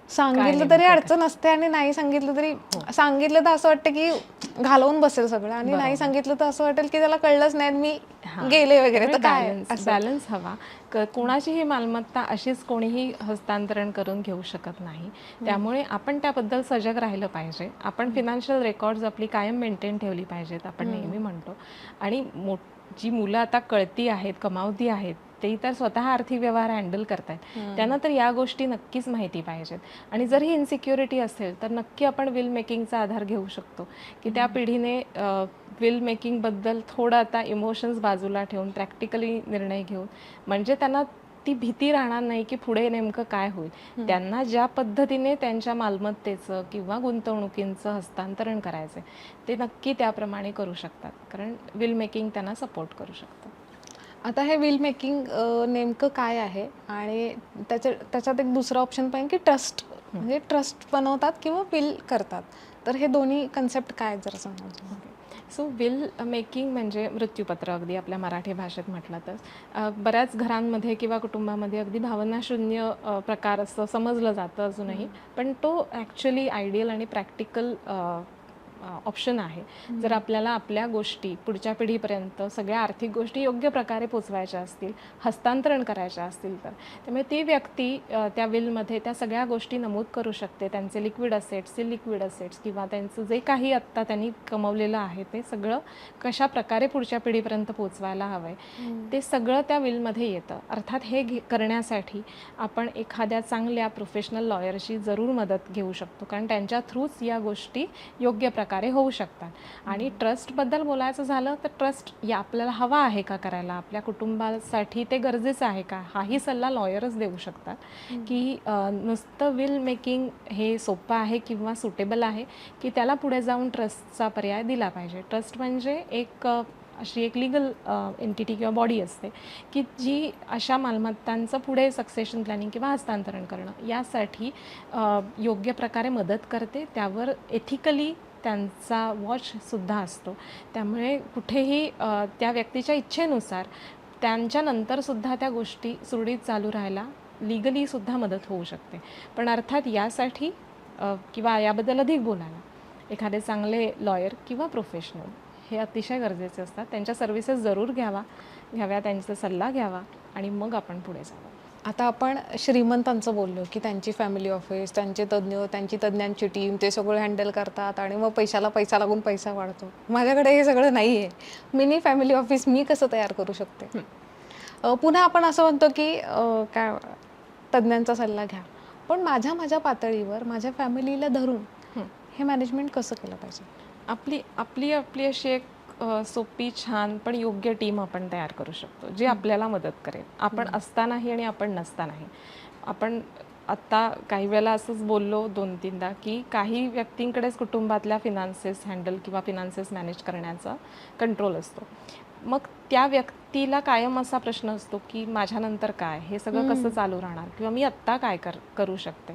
सांगितलं तरी अडचण असते आणि नाही सांगितलं तरी, सांगितलं तर असं वाटतं की घालवून बसेल सगळं आणि नाही सांगितलं तर असं वाटेल की त्याला कळलंच नाही मी गेले वगैरे. तर बॅलन्स हवा. कोणाचीही मालमत्ता अशीच कोणीही हस्तांतरण करून घेऊ शकत नाही. त्यामुळे आपण त्याबद्दल सजग राहिलं पाहिजे. आपण फिनान्शियल रेकॉर्ड्स आपली कायम मेंटेन ठेवली पाहिजेत, आपण नेहमी म्हणतो. आणि जी मुलं आता कळती आहेत, कमावती आहेत, ते तर स्वतः आर्थिक व्यवहार हँडल करतायत, त्यांना तर या गोष्टी नक्कीच माहिती पाहिजेत. आणि जर ही इन्सिक्युरिटी असेल तर नक्की आपण विल मेकिंगचा आधार घेऊ शकतो की त्या पिढीने विल मेकिंगबद्दल थोडं आता इमोशन्स बाजूला ठेवून प्रॅक्टिकली निर्णय घेऊन, म्हणजे त्यांना ती भीती राहणार नाही की पुढे नेमकं काय होईल. त्यांना ज्या पद्धतीने त्यांच्या मालमत्तेचं किंवा गुंतवणुकींचं हस्तांतरण करायचं ते नक्की त्याप्रमाणे करू शकतात, कारण विल मेकिंग त्यांना सपोर्ट करू शकतं. आता हे विल मेकिंग नेमकं काय आहे? आणि त्याच्यात एक दुसरा ऑप्शन पाहिजे की ट्रस्ट, म्हणजे ट्रस्ट बनवतात किंवा विल करतात. तर हे दोन्ही कन्सेप्ट काय जरा सांगा. सो विल मेकिंग म्हणजे मृत्यूपत्र, अगदी आपल्या मराठी भाषेत म्हटलं तर बऱ्याच घरांमध्ये किंवा कुटुंबामध्ये अगदी भावनाशून्य प्रकार असं समजलं जातं अजूनही, पण तो ॲक्च्युली आयडियल आणि प्रॅक्टिकल ऑप्शन आहे. जर आपल्याला आपल्या गोष्टी पुढच्या पिढीपर्यंत सगळ्या आर्थिक गोष्टी योग्य प्रकारे पोचवायच्या असतील, हस्तांतरण करायच्या असतील तर त्यामुळे ती व्यक्ती त्या विलमध्ये त्या सगळ्या गोष्टी नमूद करू शकते. त्यांचे लिक्विड असेट्स, इलिक्विड असेट्स किंवा त्यांचं जे काही आत्ता त्यांनी कमवलेलं आहे ते सगळं कशा प्रकारे पुढच्या पिढीपर्यंत पोचवायला हवं आहे ते सगळं त्या विलमध्ये येतं. अर्थात हे करण्यासाठी आपण एखाद्या चांगल्या प्रोफेशनल लॉयरची जरूर मदत घेऊ शकतो, कारण त्यांच्या थ्रूच या गोष्टी योग्य प्रकारे होऊ शकतात. आणि ट्रस्टबद्दल बोलायचं झालं तर ट्रस्ट या आपल्याला हवा आहे का करायला, आपल्या कुटुंबासाठी ते गरजेचं आहे का, हाही सल्ला लॉयरच देऊ शकतात. की नुसतं विल मेकिंग हे सोपं आहे किंवा सुटेबल आहे की त्याला पुढे जाऊन ट्रस्टचा पर्याय दिला पाहिजे. ट्रस्ट म्हणजे अशी एक लिगल एंटिटी किंवा बॉडी असते की जी अशा मालमत्तांचं पुढे सक्सेशन प्लॅनिंग किंवा हस्तांतरण करणं यासाठी योग्य प्रकारे मदत करते. त्यावर एथिकली त्यांचा वॉचसुद्धा असतो. त्यामुळे कुठेही त्या व्यक्तीच्या इच्छेनुसार त्यांच्यानंतरसुद्धा त्या गोष्टी सुरळीत चालू राहायला लिगलीसुद्धा मदत होऊ शकते. पण अर्थात यासाठी किंवा याबद्दल अधिक बोलायला एखादे चांगले लॉयर किंवा प्रोफेशनल हे अतिशय गरजेचे असतात. त्यांच्या सर्व्हिसेस जरूर घ्याव्या, त्यांचा सल्ला घ्यावा आणि मग आपण पुढे जावं. आता आपण श्रीमंतांचं बोललो की त्यांची फॅमिली ऑफिस, त्यांचे तज्ज्ञ, त्यांची तज्ज्ञांची टीम ते सगळं हँडल करतात आणि मग पैशाला पैसा लागून पैसा वाढतो. माझ्याकडे हे सगळं नाही आहे. मिनी फॅमिली ऑफिस मी कसं तयार करू शकते? पुन्हा आपण असं म्हणतो की काय तज्ज्ञांचा सल्ला घ्या, पण माझ्या पातळीवर माझ्या फॅमिलीला धरून हे मॅनेजमेंट कसं केलं पाहिजे? आपली अशी एक सोपी, छान पण योग्य टीम आपण तयार करू शकतो जी आपल्याला मदत करेल, आपण असतानाही आणि आपण नसतानाही. आपण आत्ता काही वेळेला असंच बोललो 2-3दा की काही व्यक्तींकडेच कुटुंबातल्या फिनान्सेस हँडल किंवा फिनान्सेस मॅनेज करण्याचा कंट्रोल असतो. मग त्या व्यक्तीला कायम असा प्रश्न असतो की माझ्यानंतर काय, हे सगळं कसं चालू राहणार किंवा मी आत्ता काय करू शकते.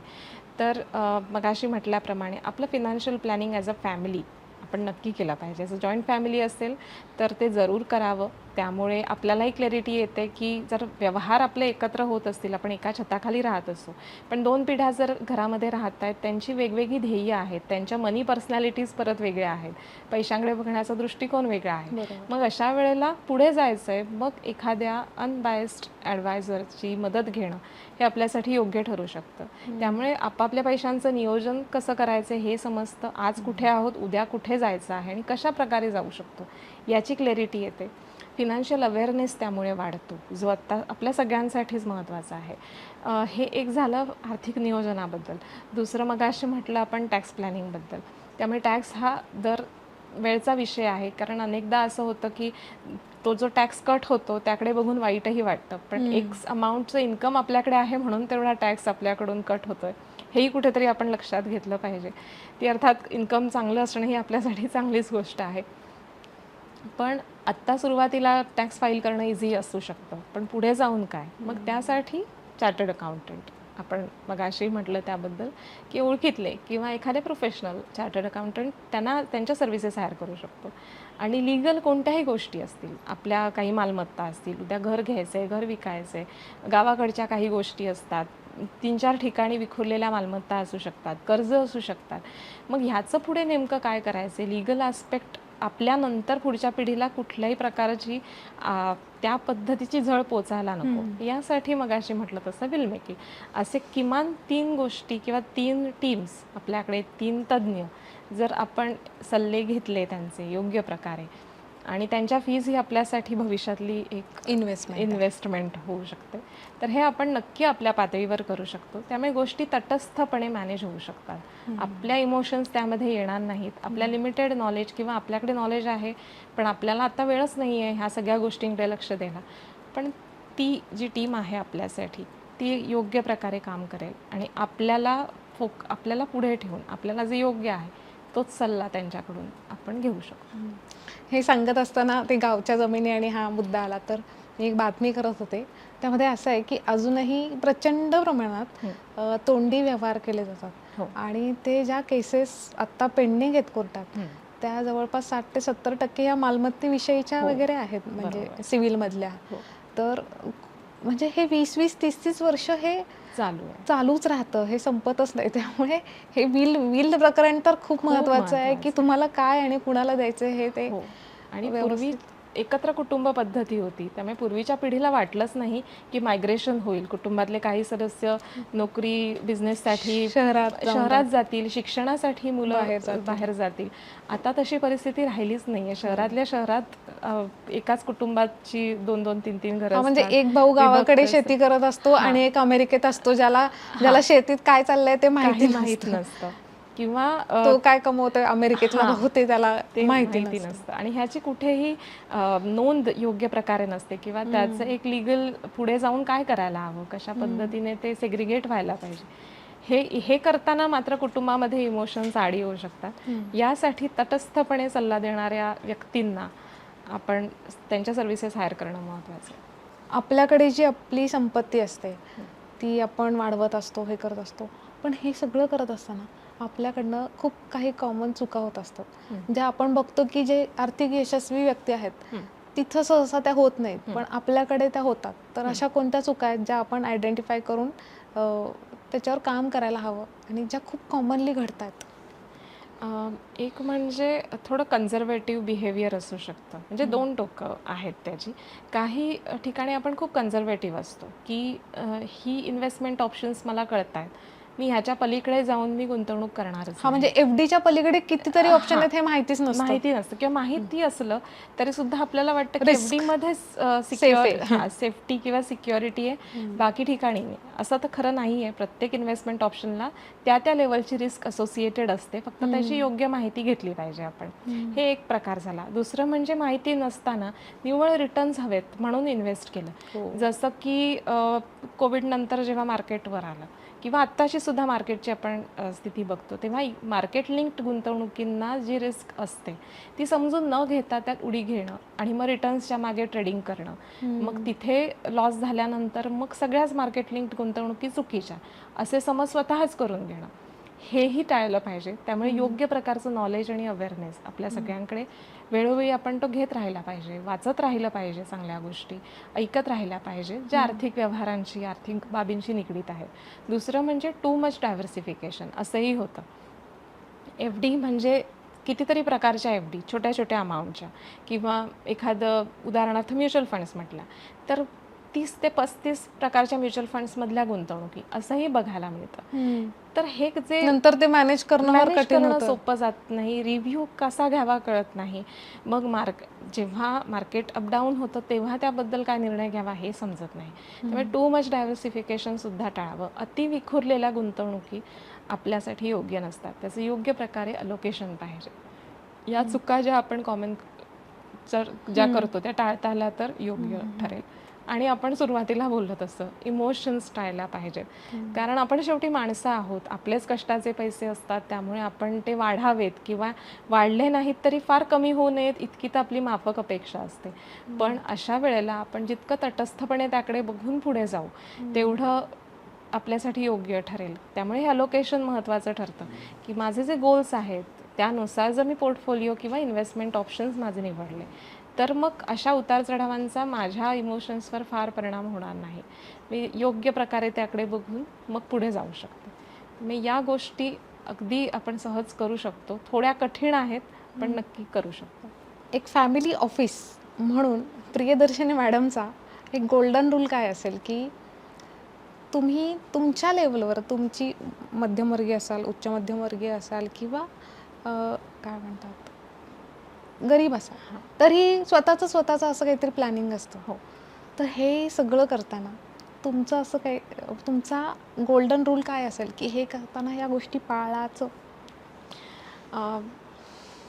तर मगाशी म्हटल्याप्रमाणे आपलं financial planning as a family आपण नक्की केला पाहिजे. जर जॉईंट फॅमिली असेल तर ते जरूर करावं. त्यामुळे आपल्यालाही क्लॅरिटी येते की जर व्यवहार आपले एकत्र होत असतील, आपण एका छताखाली राहत असू, पण 2 पिढ्या जर घरामध्ये राहत आहेत, त्यांची वेगवेगळी ध्येय आहेत, त्यांच्या मनी पर्सनॅलिटीज परत वेगळ्या आहेत, पैशांकडे बघण्याचा दृष्टिकोन वेगळा आहे. मग अशा वेळेला पुढे जायचं आहे, मग एखाद्या अनबायस्ड ॲडवायझरची मदत घेणं हे आपल्यासाठी योग्य ठरू शकतं. त्यामुळे आपापल्या पैशांचं नियोजन कसं करायचं हे समजतं. आज कुठे आहोत, उद्या कुठे जायचं आहे आणि कशा प्रकारे जाऊ शकतो याची क्लॅरिटी येते. फिनान्शियल अवेअरनेस त्यामुळे वाढतो, जो आत्ता आपल्या सगळ्यांसाठीच महत्त्वाचा आहे. हे एक झालं आर्थिक नियोजनाबद्दल. दुसरं मगाशी म्हटलं आपण टॅक्स प्लॅनिंगबद्दल. त्यामुळे टॅक्स हा दर वेळचा विषय आहे, कारण अनेकदा असं होतं की तो जो टॅक्स कट होतो त्याकडे बघून वाईटही वाटतं, पण एक्स अमाऊंटचं इन्कम आपल्याकडे आहे म्हणून तेवढा टॅक्स आपल्याकडून कट होतोय हेही कुठेतरी आपण लक्षात घेतलं पाहिजे. ती अर्थात इन्कम चांगलं असणं ही आपल्यासाठी चांगलीच गोष्ट आहे, पण आत्ता सुरुवातीला टॅक्स फाईल करणं इझी असू शकतं, पण पुढे जाऊन काय, मग त्यासाठी चार्टर्ड अकाउंटंट आपण मगाशी म्हटलं त्याबद्दल की ओळखीतले किंवा एखादे प्रोफेशनल चार्टर्ड अकाउंटंट त्यांच्या सर्व्हिसेस हायर करू शकतो. आणि लिगल कोणत्याही गोष्टी असतील, आपल्या काही मालमत्ता असतील, उद्या घर घ्यायचं आहे, घर विकायचं आहे, गावाकडच्या काही गोष्टी असतात, 3-4 ठिकाणी विखुरलेल्या मालमत्ता असू शकतात, कर्ज असू शकतात, मग ह्याचं पुढे नेमकं काय करायचं, लिगल आस्पेक्ट आपल्यानंतर पुढच्या पिढीला कुठल्याही प्रकारची त्या पद्धतीची झळ पोचायला नको, यासाठी मगाशी म्हटलं तसं विल मेकिंग असे किमान 3 गोष्टी किंवा 3 टीम्स आपल्याकडे, 3 तज्ज्ञ जर आपण सल्ले घेतले त्यांचे योग्य प्रकारे आणि त्यांच्या फीज ही आपल्यासाठी भविष्यातली एक इन्व्हेस्टमेंट होऊ शकते, तर हे आपण नक्की आपल्या पातळीवर करू शकतो. त्यामुळे गोष्टी तटस्थपणे मॅनेज होऊ शकतात. आपल्या इमोशन्स त्यामध्ये येणार नाहीत. आपल्या लिमिटेड नॉलेज किंवा आपल्याकडे नॉलेज आहे पण आपल्याला आता वेळच नाही आहे ह्या सगळ्या गोष्टींकडे लक्ष द्यायला, पण ती जी टीम आहे आपल्यासाठी ती योग्य प्रकारे काम करेल आणि आपल्याला पुढे ठेवून आपल्याला जे योग्य आहे तोच सल्ला त्यांच्याकडून आपण घेऊ शकतो. हे सांगत असताना ते गावच्या जमिनी आणि हा मुद्दा आला तर मी एक बातमी करत होते, त्यामध्ये असं आहे की अजूनही प्रचंड प्रमाणात तोंडी व्यवहार केले जातात. हो. आणि ते ज्या केसेस आत्ता पेंडिंग आहेत कोर्टात त्या जवळपास 60 ते 70% या मालमत्तेविषयीच्या हो. वगैरे आहेत, म्हणजे बरोबर. सिव्हिलमधल्या. हो. तर म्हणजे हे 20-20, 30-30 वर्ष हे चालू आहे. चालूच राहतं, हे संपतच नाही. त्यामुळे हे विल प्रकरण तर खूप खूप महत्त्वाचं आहे, की महत्त्वाचं. तुम्हाला काय आणि कुणाला द्यायचं हे ते हो. आणि पूर्वी व्यवस्थित. एकत्र कुटुंब पद्धती होती, त्यामुळे पूर्वीच्या पिढीला वाटलंच नाही की मायग्रेशन होईल, कुटुंबातले काही सदस्य नोकरी बिझनेससाठी शहरात जाऊन शहरात जातील, शिक्षणासाठी मुलं बाहेर जातील. बाहेर जातील. आता तशी परिस्थिती राहिलीच नाही आहे. शहरातल्या शहरात एकाच कुटुंबाची 2-2, 3-3 घरं हा, म्हणजे असतात, एक भाऊ विभक्त गावाकडे असतात. शेती करत असतो हां. आणि एक अमेरिकेत असतो, ज्याला शेतीत काय चाललंय ते माहिती काही माहीत नसतं. नसतं किंवा तो काय कमवतोय अमेरिकेतला हां, भाऊ ते त्याला ते माहिती माहिती नसतं. नसतं आणि ह्याची कुठेही नोंद योग्य प्रकारे नसते किंवा त्याचं एक लीगल पुढे जाऊन काय करायला हवं, कशा पद्धतीने ते सेग्रिगेट व्हायला पाहिजे. हे करताना मात्र कुटुंबामध्ये इमोशन्स आडी येऊ शकतात. यासाठी तटस्थपणे सल्ला देणाऱ्या व्यक्तींना आपण त्यांच्या सर्व्हिसेस हायर करणं महत्त्वाचं आहे. आपल्याकडे जी आपली संपत्ती असते ती आपण वाढवत असतो, हे करत असतो, पण हे सगळं करत असताना आपल्याकडनं खूप काही कॉमन चुका होत असतात, ज्या आपण बघतो की जे आर्थिक यशस्वी व्यक्ती आहेत तिथं सहसा त्या होत नाहीत, पण आपल्याकडे त्या होतात. तर अशा कोणत्या चुका आहेत ज्या आपण आयडेंटिफाय करून त्याच्यावर काम करायला हवं आणि ज्या खूप कॉमनली घडतात? एक म्हणजे थोडं कन्झर्वेटिव्ह बिहेवियर असू शकतं. म्हणजे 2 टोकं आहेत त्याची. काही ठिकाणी आपण खूप कन्झर्वेटिव्ह असतो, की ही इन्व्हेस्टमेंट ऑप्शन्स मला कळतायत. मी ह्याच्या पलीकडे जाऊन मी गुंतवणूक करणारच हा, नाही. म्हणजे एफडीच्या पलीकडे कितीतरी ऑप्शन हां. आहेत हे माहितीच नसतं. माहिती नसतं किंवा माहिती असलं तरी सुद्धा आपल्याला वाटतं की Risk. एफडीमध्येच Safe आहे. सेफ्टी किंवा सिक्युरिटी आहे, बाकी ठिकाणी नाही. असं तर खरं नाही आहे. प्रत्येक इन्व्हेस्टमेंट ऑप्शनला त्या लेवलची रिस्क असोसिएटेड असते. फक्त त्याची योग्य माहिती घेतली पाहिजे आपण. हे एक प्रकार झाला. दुसरं म्हणजे माहिती नसताना निव्वळ रिटर्न्स हवेत म्हणून इन्व्हेस्ट केलं. जसं की कोविड नंतर जेव्हा मार्केटवर आलं किंवा आत्ताची सुद्धा मार्केटची आपण स्थिती बघतो, तेव्हा मार्केट लिंक्ड गुंतवणुकींना जी रिस्क असते ती समजून न घेता त्यात उडी घेणं आणि मग रिटर्न्सच्या मागे ट्रेडिंग करणं, मग तिथे लॉस झाल्यानंतर मग सगळ्याच मार्केट लिंक्ड गुंतवणुकी चुकीच्या असे समज स्वतःच करून घेणं, हेही टाळलं पाहिजे. त्यामुळे योग्य प्रकारचं नॉलेज आणि अवेअरनेस आपल्या सगळ्यांकडे वेळोवेळी आपण तो घेत राहिला पाहिजे, वाचत राहिलं पाहिजे, चांगल्या गोष्टी ऐकत राहिल्या पाहिजे ज्या आर्थिक व्यवहारांशी, आर्थिक बाबींशी निगडीत आहेत. दुसरं म्हणजे टू मच डायव्हर्सिफिकेशन असंही होतं. एफ-डी म्हणजे कितीतरी प्रकारच्या एफ-डी, छोट्या छोट्या अमाऊंटच्या किंवा एखादं उदाहरणार्थ म्युच्युअल फंड्स म्हटलं तर 30 ते 35 प्रकारच्या म्युच्युअल फंड्समधल्या गुंतवणुकी असंही बघायला मिळतं. तर हे जे नंतर ते मॅनेज करणं कठीण करणं होतं. सोपं जात नाही, रिव्ह्यू कसा घ्यावा कळत नाही. मग जेव्हा मार्केट अपडाऊन होतं तेव्हा त्याबद्दल काय निर्णय घ्यावा हे समजत नाही. त्यामुळे टू मच डायव्हर्सिफिकेशन सुद्धा टाळावं. अति विखुरलेल्या गुंतवणुकी आपल्यासाठी योग्य नसतात. त्याचं योग्य प्रकारे अलोकेशन पाहिजे. या चुका ज्या आपण ज्या करतो त्या टाळता आल्या तर योग्य ठरेल. आणि आपण सुरुवातीला बोललो तसं इमोशन्स टाळायला पाहिजेत, कारण आपण शेवटी माणसं आहोत, आपलेच कष्टाचे पैसे असतात, त्यामुळे आपण ते वाढावेत किंवा वाढले नाहीत तरी फार कमी होऊ नयेत इतकी तर आपली माफक अपेक्षा असते. पण अशा वेळेला आपण जितकं तटस्थपणे त्याकडे बघून पुढे जाऊ तेवढं आपल्यासाठी योग्य ठरेल. त्यामुळे हे अलोकेशन महत्त्वाचं ठरतं, की माझे जे गोल्स आहेत त्यानुसार जर मी पोर्टफोलिओ किंवा इन्व्हेस्टमेंट ऑप्शन्स माझे निवडले तर मग अशा उतारचढावांचा माझ्या इमोशन्सवर फार परिणाम होणार नाही. मी योग्य प्रकारे त्याकडे बघून मग पुढे जाऊ शकते. मी या गोष्टी अगदी आपण सहज करू शकतो. थोड्या कठीण आहेत पण नक्की करू शकतो. एक फॅमिली ऑफिस म्हणून प्रियदर्शनी मॅडमचा एक गोल्डन रूल काय असेल, की तुम्ही तुमच्या लेवलवर, तुमची मध्यमवर्गीय असाल, उच्च मध्यमवर्गीय असाल किंवा काय म्हणतात गरीब असाल, तरी स्वतःचं असं काहीतरी प्लॅनिंग असतं. हो. तर हे सगळं करताना तुमचं असं काही, तुमचा गोल्डन रूल काय असेल, की हे करताना या गोष्टी पाळायचं?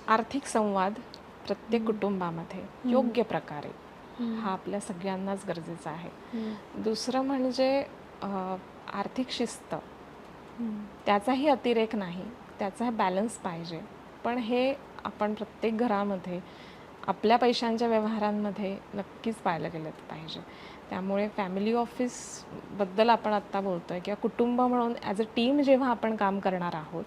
आर्थिक संवाद प्रत्येक कुटुंबामध्ये योग्य प्रकारे हा आपल्या सगळ्यांनाच गरजेचा आहे. दुसरं म्हणजे आर्थिक शिस्त, त्याचाही अतिरेक नाही, त्याचा बॅलन्स पाहिजे. पण हे आपण प्रत्येक घरामध्ये आपल्या पैशांच्या व्यवहारांमध्ये नक्कीच पाळलं गेलं पाहिजे. त्यामुळे फॅमिली ऑफिसबद्दल आपण आत्ता बोलतो आहे किंवा कुटुंब म्हणून ॲज अ टीम जेव्हा आपण काम करणार आहोत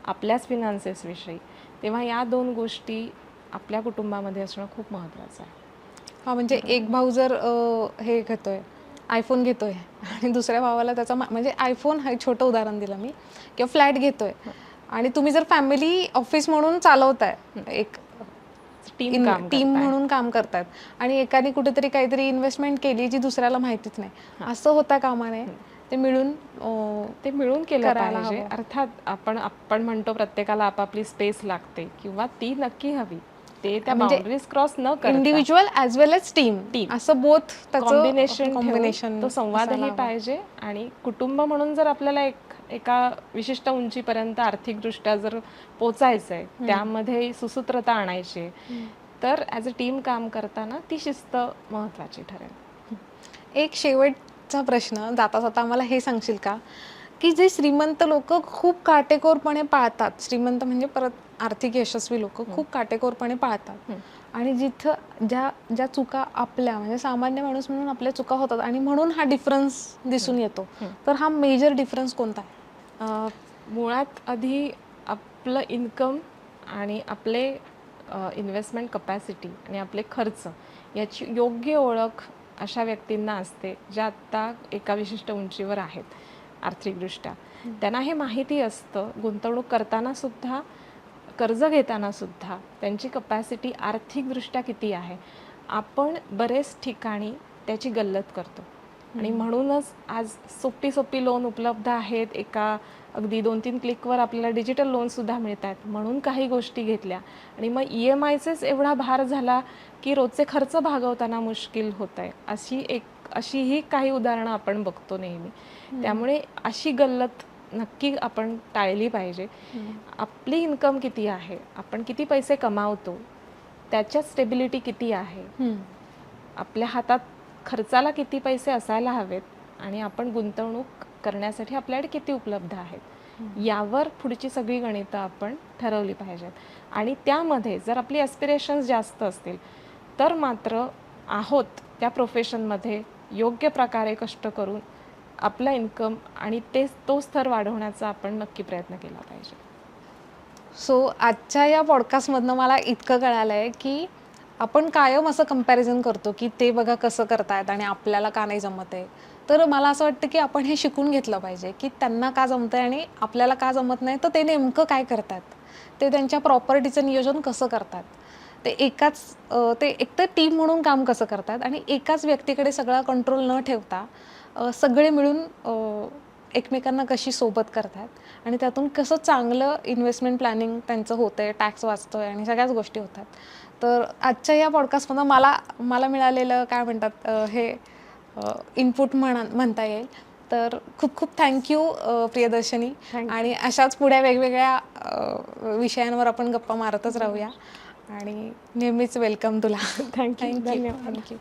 आपल्याच फिनान्सेसविषयी, तेव्हा या 2 गोष्टी आपल्या कुटुंबामध्ये असणं खूप महत्त्वाचं आहे. हा, म्हणजे एक भाऊ जर हे घेतोय, आयफोन घेतोय आणि दुसऱ्या भावाला त्याचा म्हणजे आयफोन हे छोटं उदाहरण दिलं मी, किंवा फ्लॅट घेतोय, आणि तुम्ही जर फॅमिली ऑफिस म्हणून चालवताय, एक टीम काम टीम करताय. म्हणून काम करतायत, आणि एकाने कुठेतरी काहीतरी इन्व्हेस्टमेंट केली जी दुसऱ्याला माहितीच नाही, असं होता कामा नये. ते मिळून ते मिळून केलं करायला पाहिजे. हवं. अर्थात आपण म्हणतो प्रत्येकाला आपापली स्पेस लागते किंवा ती नक्की हवी. ते त्या म्हणजे बाउंड्रीज क्रॉस न करता इंडिव्हिज्युअल ॲज वेल एज टीम, असं बोथ कॉम्बिनेशन कॉम्बिनेशन तो संवादही पाहिजे. आणि कुटुंब म्हणून जर आपल्याला एका विशिष्ट उंचीपर्यंत आर्थिकदृष्ट्या जर पोचायचं आहे, त्यामध्ये सुसूत्रता आणायची आहे, तर ॲज अ टीम काम करताना ती शिस्त महत्त्वाची ठरेल. एक शेवटचा प्रश्न जाता जाता आम्हाला हे सांगशील का, की जे श्रीमंत लोक खूप काटेकोरपणे पाळतात, श्रीमंत म्हणजे परत आर्थिक यशस्वी लोक खूप काटेकोरपणे पाळतात, आणि जिथं ज्या चुका आपल्या म्हणजे सामान्य माणूस म्हणून आपल्या चुका होतात आणि म्हणून हा डिफरन्स दिसून येतो, तर हा मेजर डिफरन्स कोणता आहे? मुळात आधी आपलं इन्कम आणि आपले इन्व्हेस्टमेंट कपॅसिटी आणि आपले खर्च याची योग्य ओळख अशा व्यक्तींना असते ज्या आत्ता एका विशिष्ट उंचीवर आहेत आर्थिकदृष्ट्या. त्यांना हे माहिती असतं गुंतवणूक करताना सुद्धा, कर्ज घेताना सुद्धा त्यांची कपॅसिटी आर्थिकदृष्ट्या किती आहे. आपण बरेच ठिकाणी त्याची गल्लत करतो आणि म्हणूनच आज सोपी लोन उपलब्ध आहेत. एका अगदी 2-3 क्लिकवर आपल्याला डिजिटल लोनसुद्धा मिळत आहेत म्हणून काही गोष्टी घेतल्या आणि मग EMIचेच एवढा भार झाला की रोजचे खर्च भागवताना मुश्किल होत आहे. अशीही काही उदाहरणं आपण बघतो नेहमी. त्यामुळे अशी गल्लत नक्की आपण टाळली पाहिजे. आपली इन्कम किती आहे, आपण किती पैसे कमावतो, त्याच्यात स्टेबिलिटी किती आहे, आपल्या हातात खर्चाला किती पैसे असायला हवेत आणि आपण गुंतवणूक करण्यासाठी आपल्याकडे किती उपलब्ध आहेत, यावर पुढची सगळी गणितं आपण ठरवली पाहिजेत. आणि त्यामध्ये जर आपली ॲस्पिरेशन्स जास्त असतील तर मात्र आहोत त्या प्रोफेशनमध्ये योग्य प्रकारे कष्ट करून आपला इन्कम आणि तो स्तर वाढवण्याचा आपण नक्की प्रयत्न केला पाहिजे. सो आजच्या या पॉडकास्टमधनं मला इतकं कळालं आहे की आपण कायम असं कंपॅरिझन करतो की ते बघा कसं करतायत आणि आपल्याला का नाही जमत आहे. तर मला असं वाटतं की आपण हे शिकून घेतलं पाहिजे की त्यांना का जमतं आहे आणि आपल्याला का जमत नाही, तर ते नेमकं काय करतात, ते त्यांच्या प्रॉपर्टीचं नियोजन कसं करतात, ते एकतर टीम म्हणून काम कसं करतात आणि एकाच व्यक्तीकडे सगळा कंट्रोल न ठेवता सगळे मिळून एकमेकांना कशी सोबत करतात आणि त्यातून कसं चांगलं इन्व्हेस्टमेंट प्लॅनिंग त्यांचं होतं आहे, टॅक्स वाचतो आहे आणि सगळ्याच गोष्टी होतात. तर आजच्या या पॉडकास्टमधून मला मिळालेलं काय म्हणतात हे इनपुट म्हणता येईल. तर खूप खूप थँक्यू प्रियदर्शनी. आणि अशाच पुढे वेगवेगळ्या विषयांवर आपण गप्पा मारतच राहूया आणि नेहमीच वेलकम तुला. थँक्यू. धन्यवाद. थँक्यू.